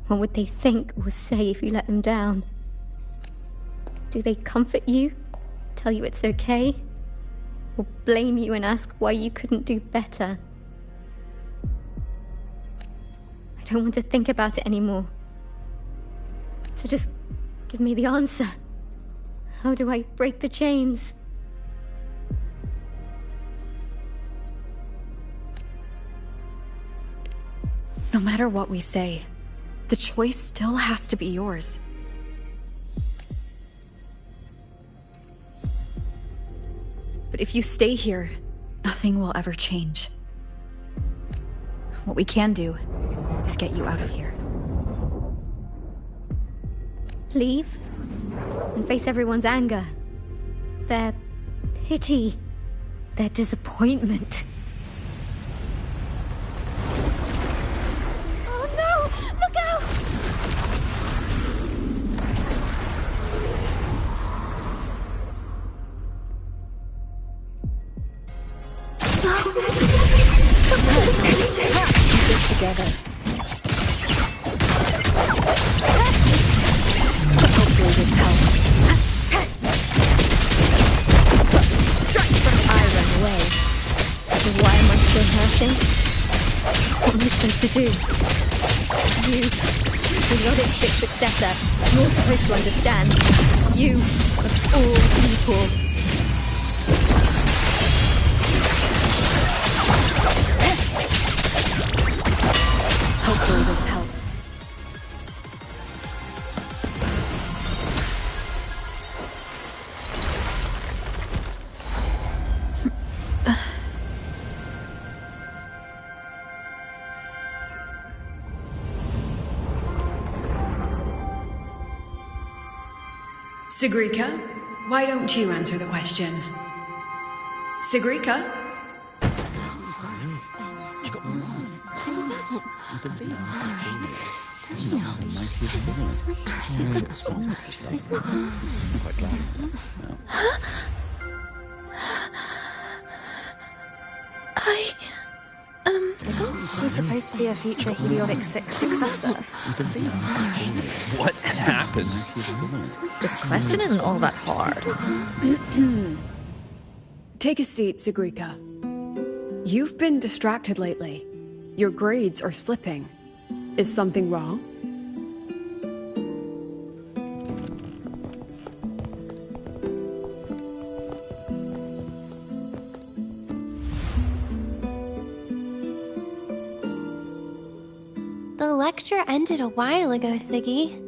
What would they think or say if you let them down? Do they comfort you? Tell you it's okay? Or blame you and ask why you couldn't do better? I don't want to think about it anymore. So just give me the answer. How do I break the chains? No matter what we say, the choice still has to be yours. But if you stay here, nothing will ever change. What we can do is get you out of here. Leave and face everyone's anger, their pity, their disappointment. Oh no! Look out! Together. Hopefully this helps. I ran away. So why am I still hurting? What am I supposed to do? You, the Logic 6 successor, you're supposed to understand. You, of all people. Hopefully this helps. Sigrika, why don't you answer the question? Sigrika? Isn't she supposed to be a future Heliodic 6 successor? What happened? This question isn't all that hard. Take a seat, Sigrika. You've been distracted lately. Your grades are slipping. Is something wrong? The lecture ended a while ago, Siggy.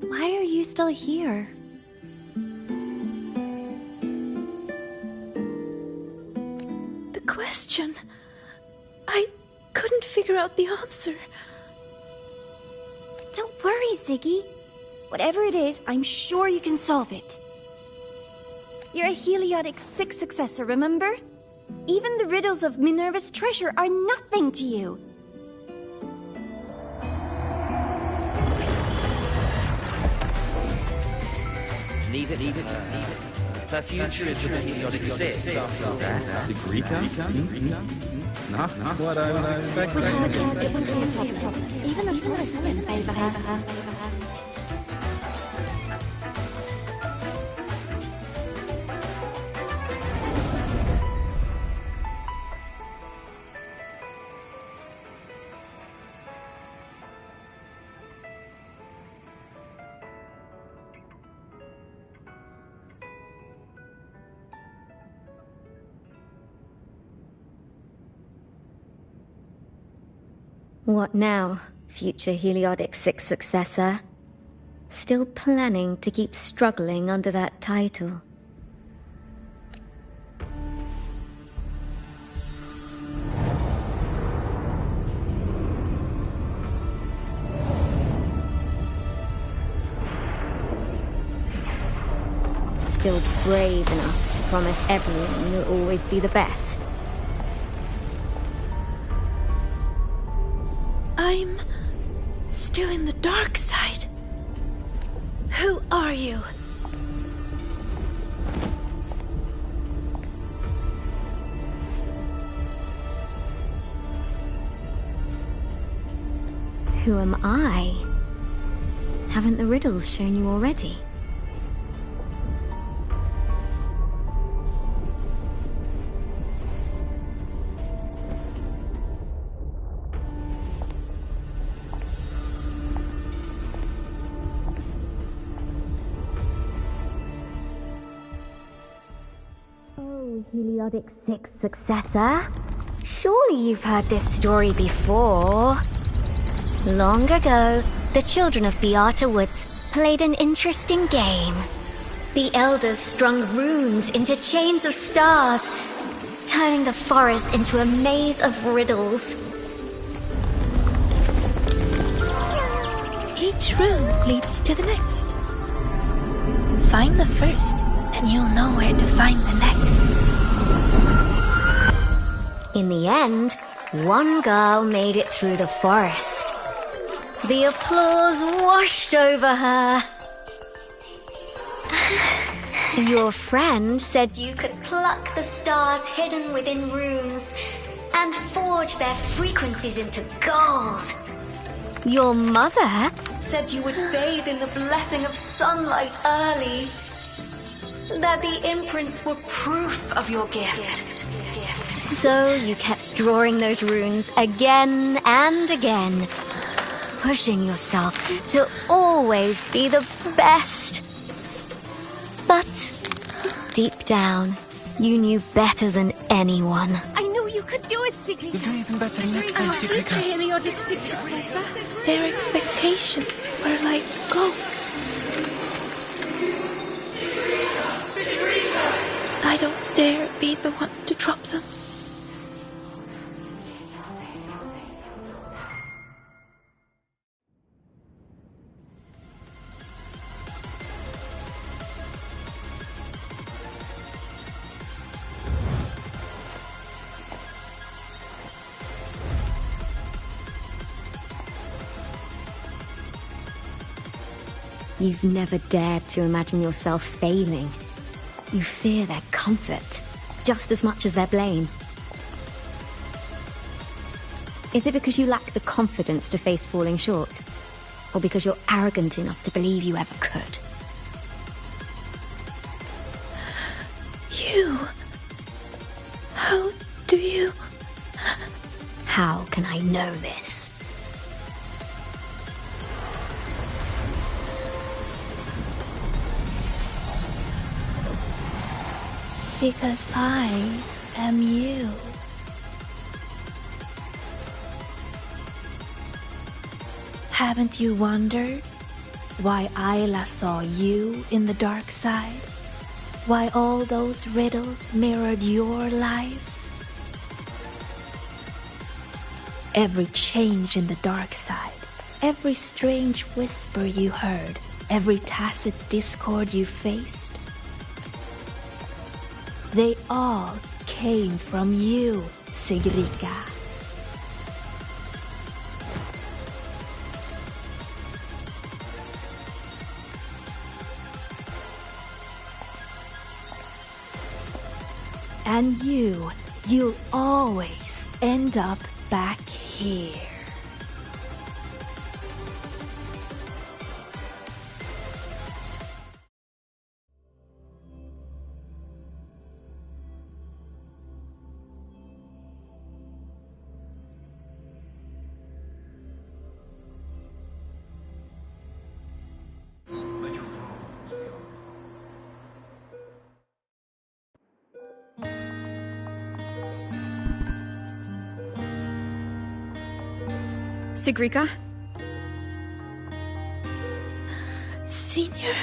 Why are you still here? The question... I couldn't figure out the answer. Don't worry, Ziggy. Whatever it is, I'm sure you can solve it. You're a Heliodic 6 successor, remember? Even the riddles of Minerva's treasure are nothing to you. Leave it. Her future is with the Heliodic 6 after all. Sigrika? Not what I was expecting. Even the solar spins favor her. What now, future Heliodic 6 successor? Still planning to keep struggling under that title? Still brave enough to promise everyone you'll always be the best? I'm still in the dark side. Who are you? Who am I? Haven't the riddles shown you already? Heliodic 6 successor. Surely you've heard this story before. Long ago, the children of Beata Woods played an interesting game. The elders strung runes into chains of stars, turning the forest into a maze of riddles. Each rune leads to the next. Find the first, and you'll know where to find the next. In the end, one girl made it through the forest. The applause washed over her. Your friend said you could pluck the stars hidden within runes and forge their frequencies into gold. Your mother said you would bathe in the blessing of sunlight early. That the imprints were proof of your gift. So you kept drawing those runes again and again, pushing yourself to always be the best. But deep down, you knew better than anyone. I knew you could do it, Sigrika. You'll do even better next time, Sigrika. Their expectations were like gold. I don't dare be the one to drop them. You've never dared to imagine yourself failing. You fear their comfort, just as much as their blame. Is it because you lack the confidence to face falling short? Or because you're arrogant enough to believe you ever could? You... How do you... How can I know this? Because I am you. Haven't you wondered why Ayla saw you in the dark side? Why all those riddles mirrored your life? Every change in the dark side, every strange whisper you heard, every tacit discord you faced, they all came from you, Sigrika. And you'll always end up back here. Sigrika? Senior.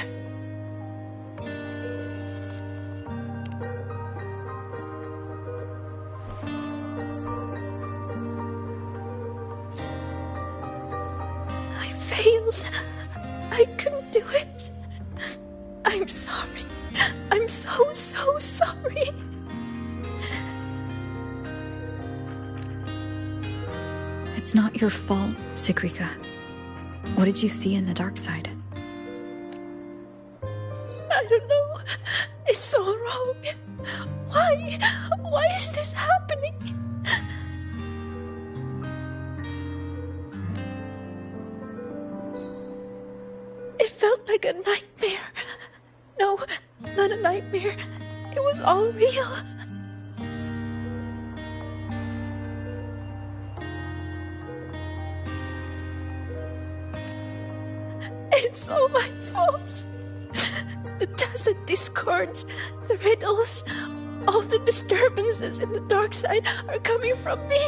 I failed. I couldn't do it. I'm sorry. I'm so sorry. It's not your fault, Sigrika. What did you see in the dark side? I don't know. It's all wrong. Why is this happening? It felt like a nightmare. No, not a nightmare. It was all real. It's all my fault. The tacit discords, the riddles, all the disturbances in the dark side are coming from me.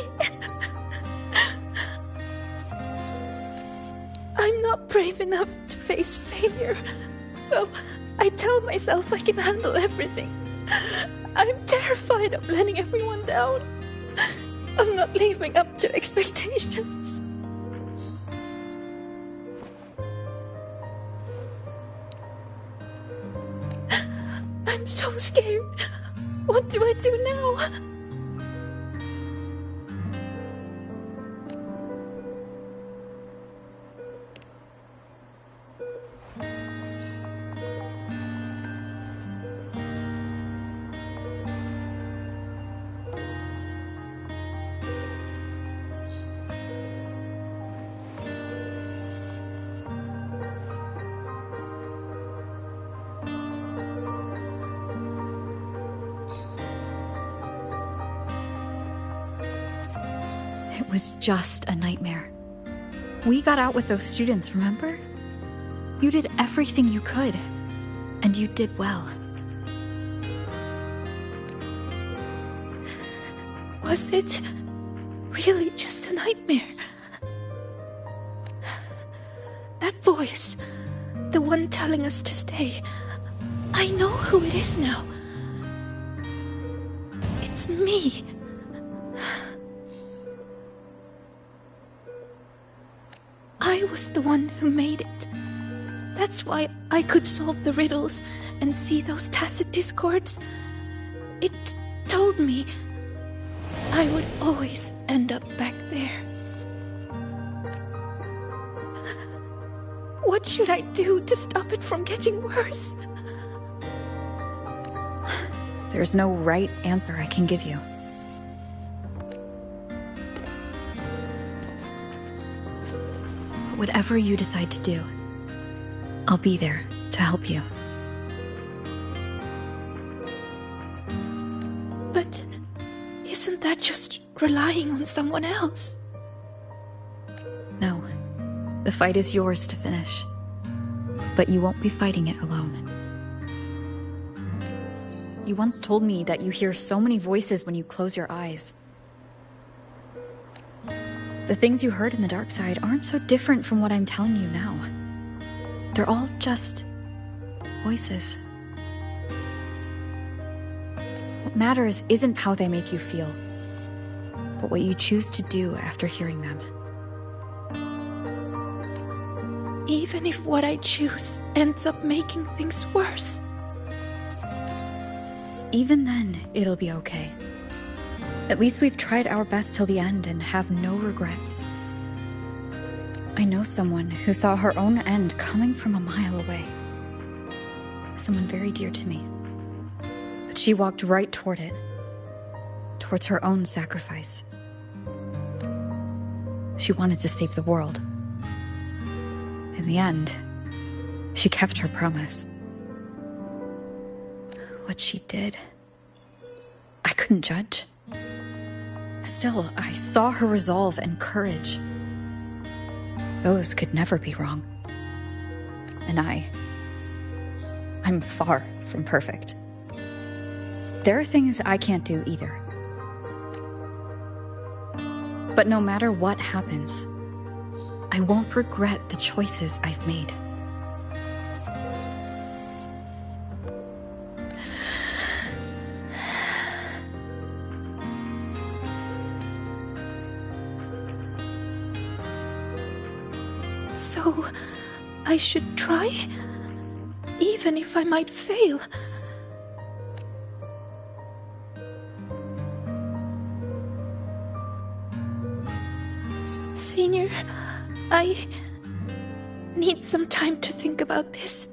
I'm not brave enough to face failure, so I tell myself I can handle everything. I'm terrified of letting everyone down, of not living up to expectations. I'm so scared. What do I do now? It was just a nightmare. We got out with those students, remember? You did everything you could, and you did well. Was it really just a nightmare? That voice, the one telling us to stay, I know who it is now. It's me. I was the one who made it. That's why I could solve the riddles and see those tacit discords. It told me I would always end up back there. What should I do to stop it from getting worse? There's no right answer I can give you. Whatever you decide to do, I'll be there to help you. But isn't that just relying on someone else? No. The fight is yours to finish. But you won't be fighting it alone. You once told me that you hear so many voices when you close your eyes. The things you heard in the dark side aren't so different from what I'm telling you now. They're all just voices. What matters isn't how they make you feel, but what you choose to do after hearing them. Even if what I choose ends up making things worse. Even then, it'll be okay. At least we've tried our best till the end and have no regrets. I know someone who saw her own end coming from a mile away. Someone very dear to me. But she walked right toward it. Towards her own sacrifice. She wanted to save the world. In the end, she kept her promise. What she did, I couldn't judge. Still, I saw her resolve and courage. Those could never be wrong. And I'm far from perfect. There are things I can't do either. But no matter what happens, I won't regret the choices I've made. So, I should try? Even if I might fail? Senior, I need some time to think about this.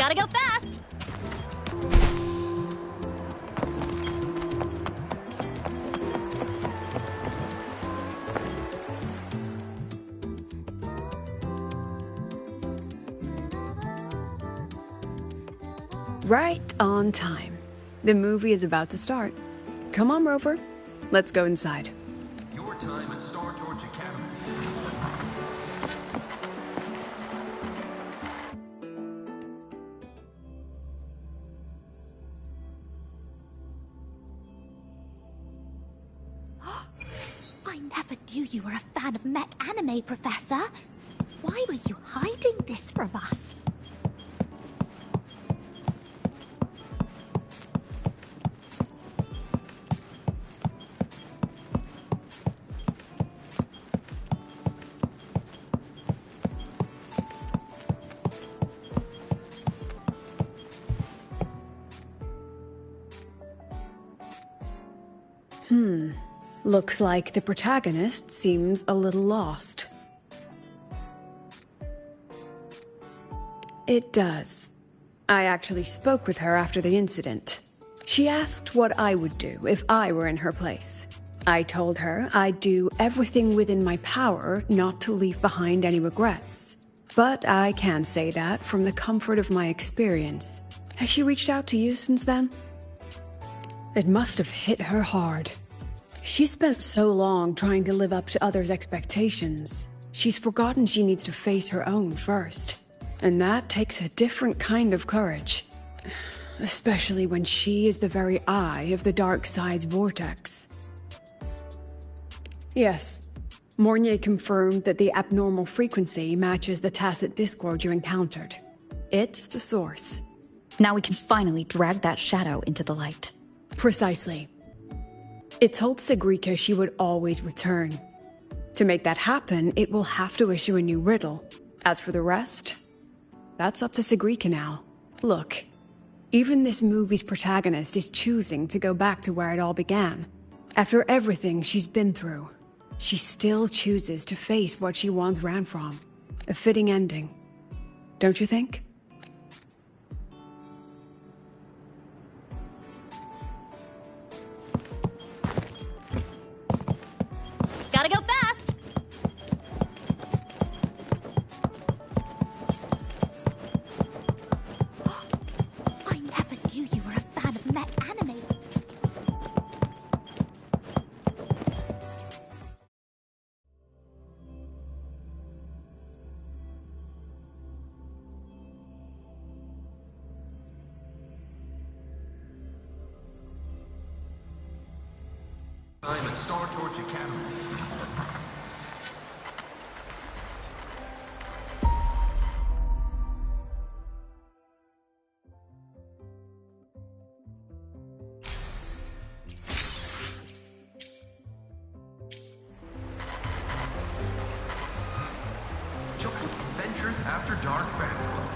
Gotta go fast! Right on time. The movie is about to start. Come on, Rover. Let's go inside. Your time at Star Torch Academy. I never knew you were a fan of mech anime, Professor. Why were you hiding this from us? Looks like the protagonist seems a little lost. It does. I actually spoke with her after the incident. She asked what I would do if I were in her place. I told her I'd do everything within my power not to leave behind any regrets. But I can say that from the comfort of my experience. Has she reached out to you since then? It must have hit her hard. She spent so long trying to live up to others' expectations. She's forgotten she needs to face her own first. And that takes a different kind of courage. Especially when she is the very eye of the dark side's vortex. Yes, Mornier confirmed that the abnormal frequency matches the tacit discord you encountered. It's the source. Now we can finally drag that shadow into the light. Precisely. It told Sigrika she would always return. To make that happen, it will have to issue a new riddle. As for the rest, that's up to Sigrika now. Look, even this movie's protagonist is choosing to go back to where it all began. After everything she's been through, she still chooses to face what she once ran from. A fitting ending, don't you think? Gotta go fast! I never knew you were a fan of mech anime. Time at Star Torch Academy. Join Adventures After Dark Fan Club.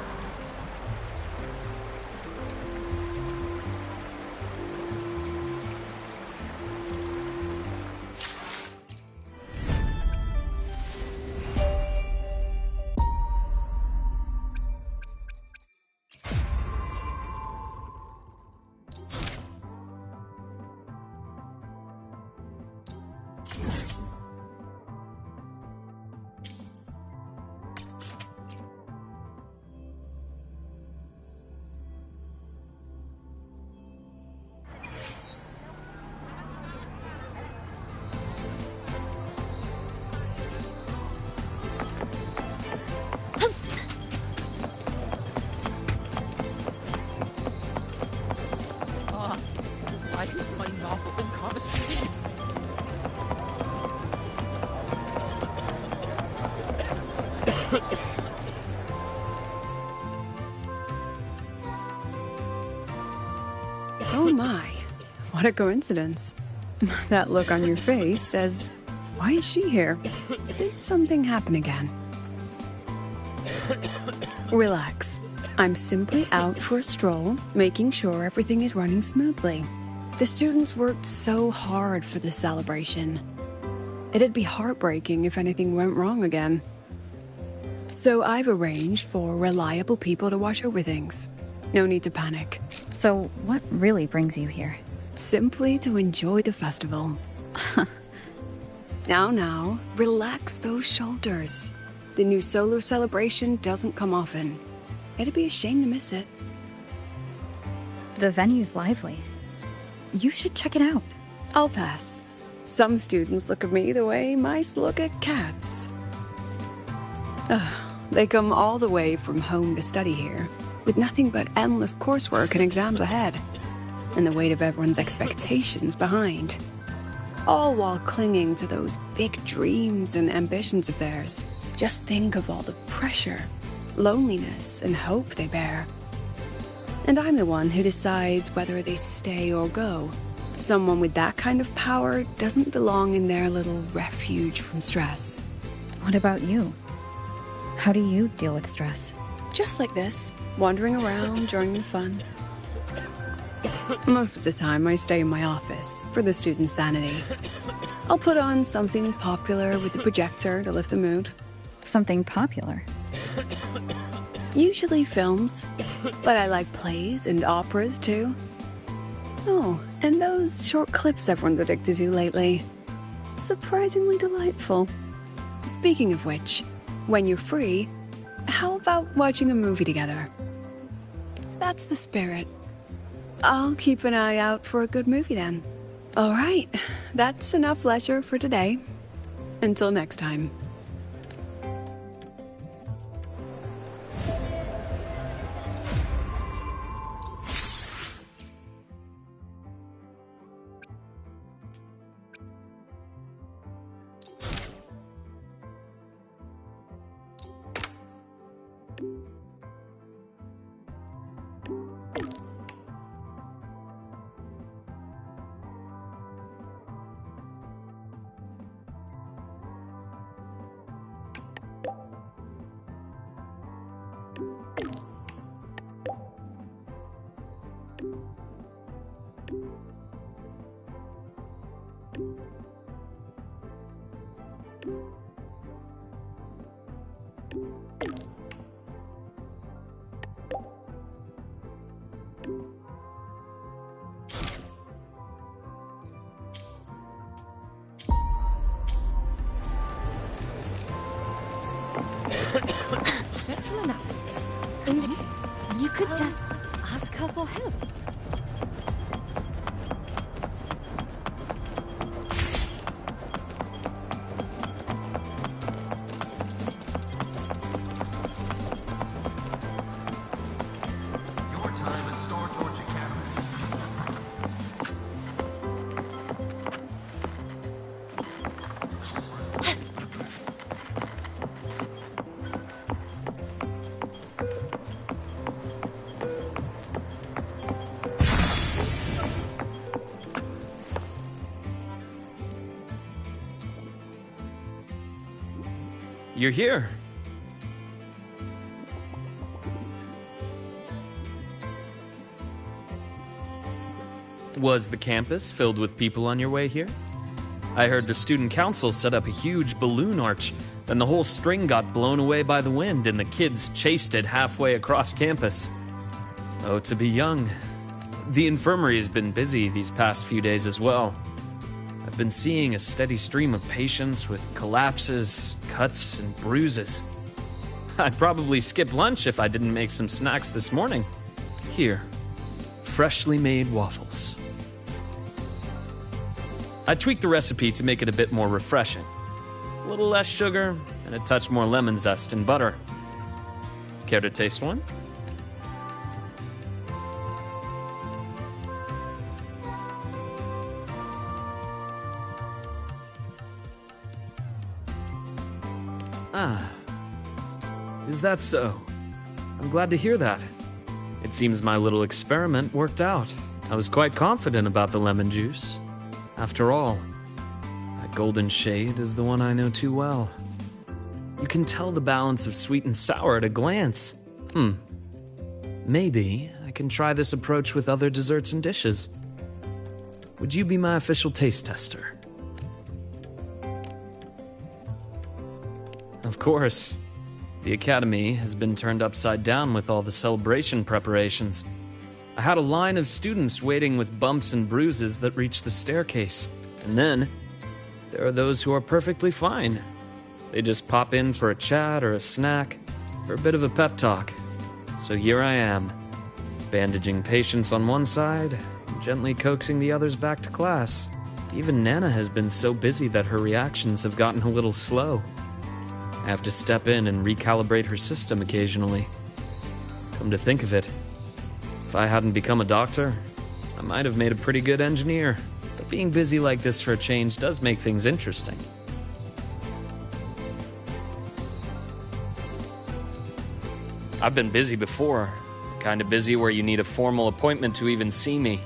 Why is my novel inconsequential? Oh my, what a coincidence. That look on your face says, why is she here? Did something happen again? Relax. I'm simply out for a stroll, making sure everything is running smoothly. The students worked so hard for this celebration. It'd be heartbreaking if anything went wrong again. So I've arranged for reliable people to watch over things. No need to panic. So, what really brings you here? Simply to enjoy the festival. Now, relax those shoulders. The new solar celebration doesn't come often. It'd be a shame to miss it. The venue's lively. You should check it out. I'll pass. Some students look at me the way mice look at cats. They come all the way from home to study here, with nothing but endless coursework and exams ahead, and the weight of everyone's expectations behind. All while clinging to those big dreams and ambitions of theirs. Just think of all the pressure, loneliness, and hope they bear. And I'm the one who decides whether they stay or go. Someone with that kind of power doesn't belong in their little refuge from stress. What about you? How do you deal with stress? Just like this, wandering around during the fun. Most of the time, I stay in my office for the students' sanity. I'll put on something popular with the projector to lift the mood. Something popular? Usually films, but I like plays and operas too. Oh, and those short clips everyone's addicted to lately. Surprisingly delightful. Speaking of which, when you're free, how about watching a movie together? That's the spirit. I'll keep an eye out for a good movie then. All right, that's enough leisure for today. Until next time. Spectral analysis indicates you could just ask her for help. Your time at Star Torch Academy. You're here. Was the campus filled with people on your way here? I heard the student council set up a huge balloon arch, then the whole string got blown away by the wind and the kids chased it halfway across campus. Oh, to be young. The infirmary has been busy these past few days as well. I've been seeing a steady stream of patients with collapses, cuts, and bruises. I'd probably skip lunch if I didn't make some snacks this morning. Here, freshly made waffles. I tweaked the recipe to make it a bit more refreshing. A little less sugar and a touch more lemon zest and butter. Care to taste one? Ah, is that so? I'm glad to hear that. It seems my little experiment worked out. I was quite confident about the lemon juice. After all, that golden shade is the one I know too well. You can tell the balance of sweet and sour at a glance. Maybe I can try this approach with other desserts and dishes. Would you be my official taste tester? Of course. The academy has been turned upside down with all the celebration preparations. I had a line of students waiting with bumps and bruises that reached the staircase. And then, there are those who are perfectly fine. They just pop in for a chat or a snack, or a bit of a pep talk. So here I am, bandaging patients on one side, and gently coaxing the others back to class. Even Nana has been so busy that her reactions have gotten a little slow. I have to step in and recalibrate her system occasionally. Come to think of it, if I hadn't become a doctor, I might have made a pretty good engineer. But being busy like this for a change does make things interesting. I've been busy before. Kind of busy where you need a formal appointment to even see me.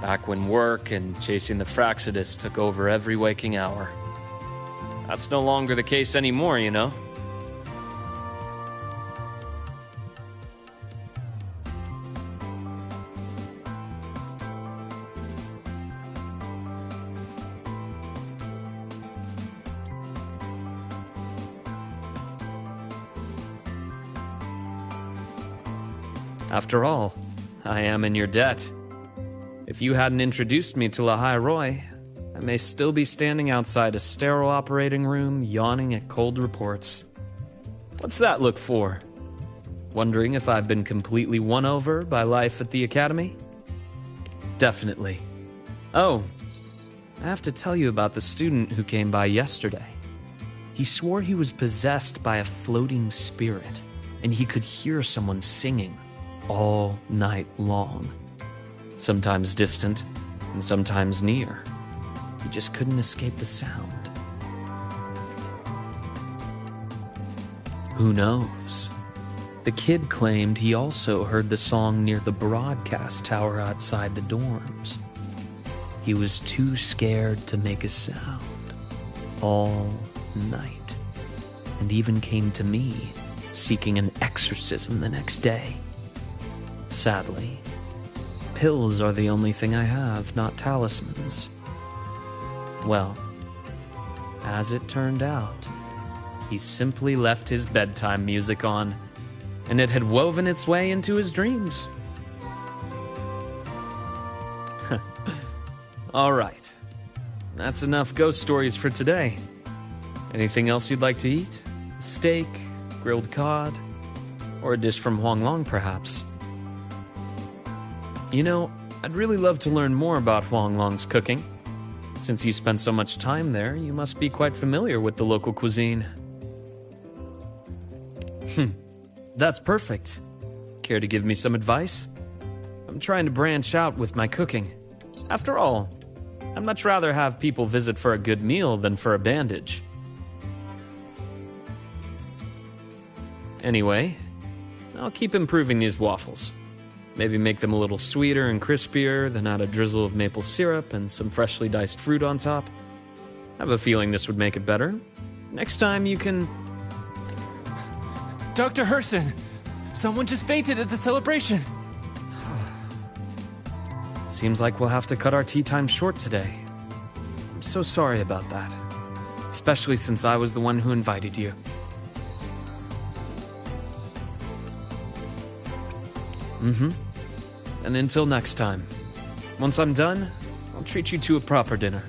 Back when work and chasing the Fraxidus took over every waking hour. That's no longer the case anymore, you know? After all, I am in your debt. If you hadn't introduced me to Lahai-Roi, I may still be standing outside a sterile operating room, yawning at cold reports. What's that look for? Wondering if I've been completely won over by life at the academy? Definitely. Oh, I have to tell you about the student who came by yesterday. He swore he was possessed by a floating spirit, and he could hear someone singing all night long. Sometimes distant, and sometimes near. He just couldn't escape the sound. Who knows? The kid claimed he also heard the song near the broadcast tower outside the dorms. He was too scared to make a sound all night, and even came to me seeking an exorcism the next day. Sadly, pills are the only thing I have, not talismans. Well, as it turned out, he simply left his bedtime music on, and it had woven its way into his dreams. All right, that's enough ghost stories for today. Anything else you'd like to eat? Steak, grilled cod, or a dish from Huanglong, perhaps? You know, I'd really love to learn more about Huanglong's cooking. Since you spend so much time there, you must be quite familiar with the local cuisine. That's perfect. Care to give me some advice? I'm trying to branch out with my cooking. After all, I'd much rather have people visit for a good meal than for a bandage. Anyway, I'll keep improving these waffles. Maybe make them a little sweeter and crispier, then add a drizzle of maple syrup and some freshly diced fruit on top. I have a feeling this would make it better. Next time you can... Dr. Herson! Someone just fainted at the celebration! Seems like we'll have to cut our tea time short today. I'm so sorry about that. Especially since I was the one who invited you. And until next time. Once I'm done, I'll treat you to a proper dinner.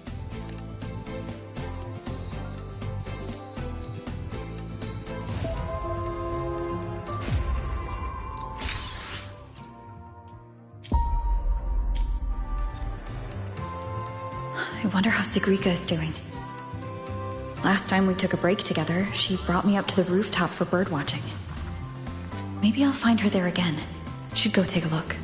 I wonder how Sigrika is doing. Last time we took a break together, she brought me up to the rooftop for birdwatching. Maybe I'll find her there again. Should go take a look.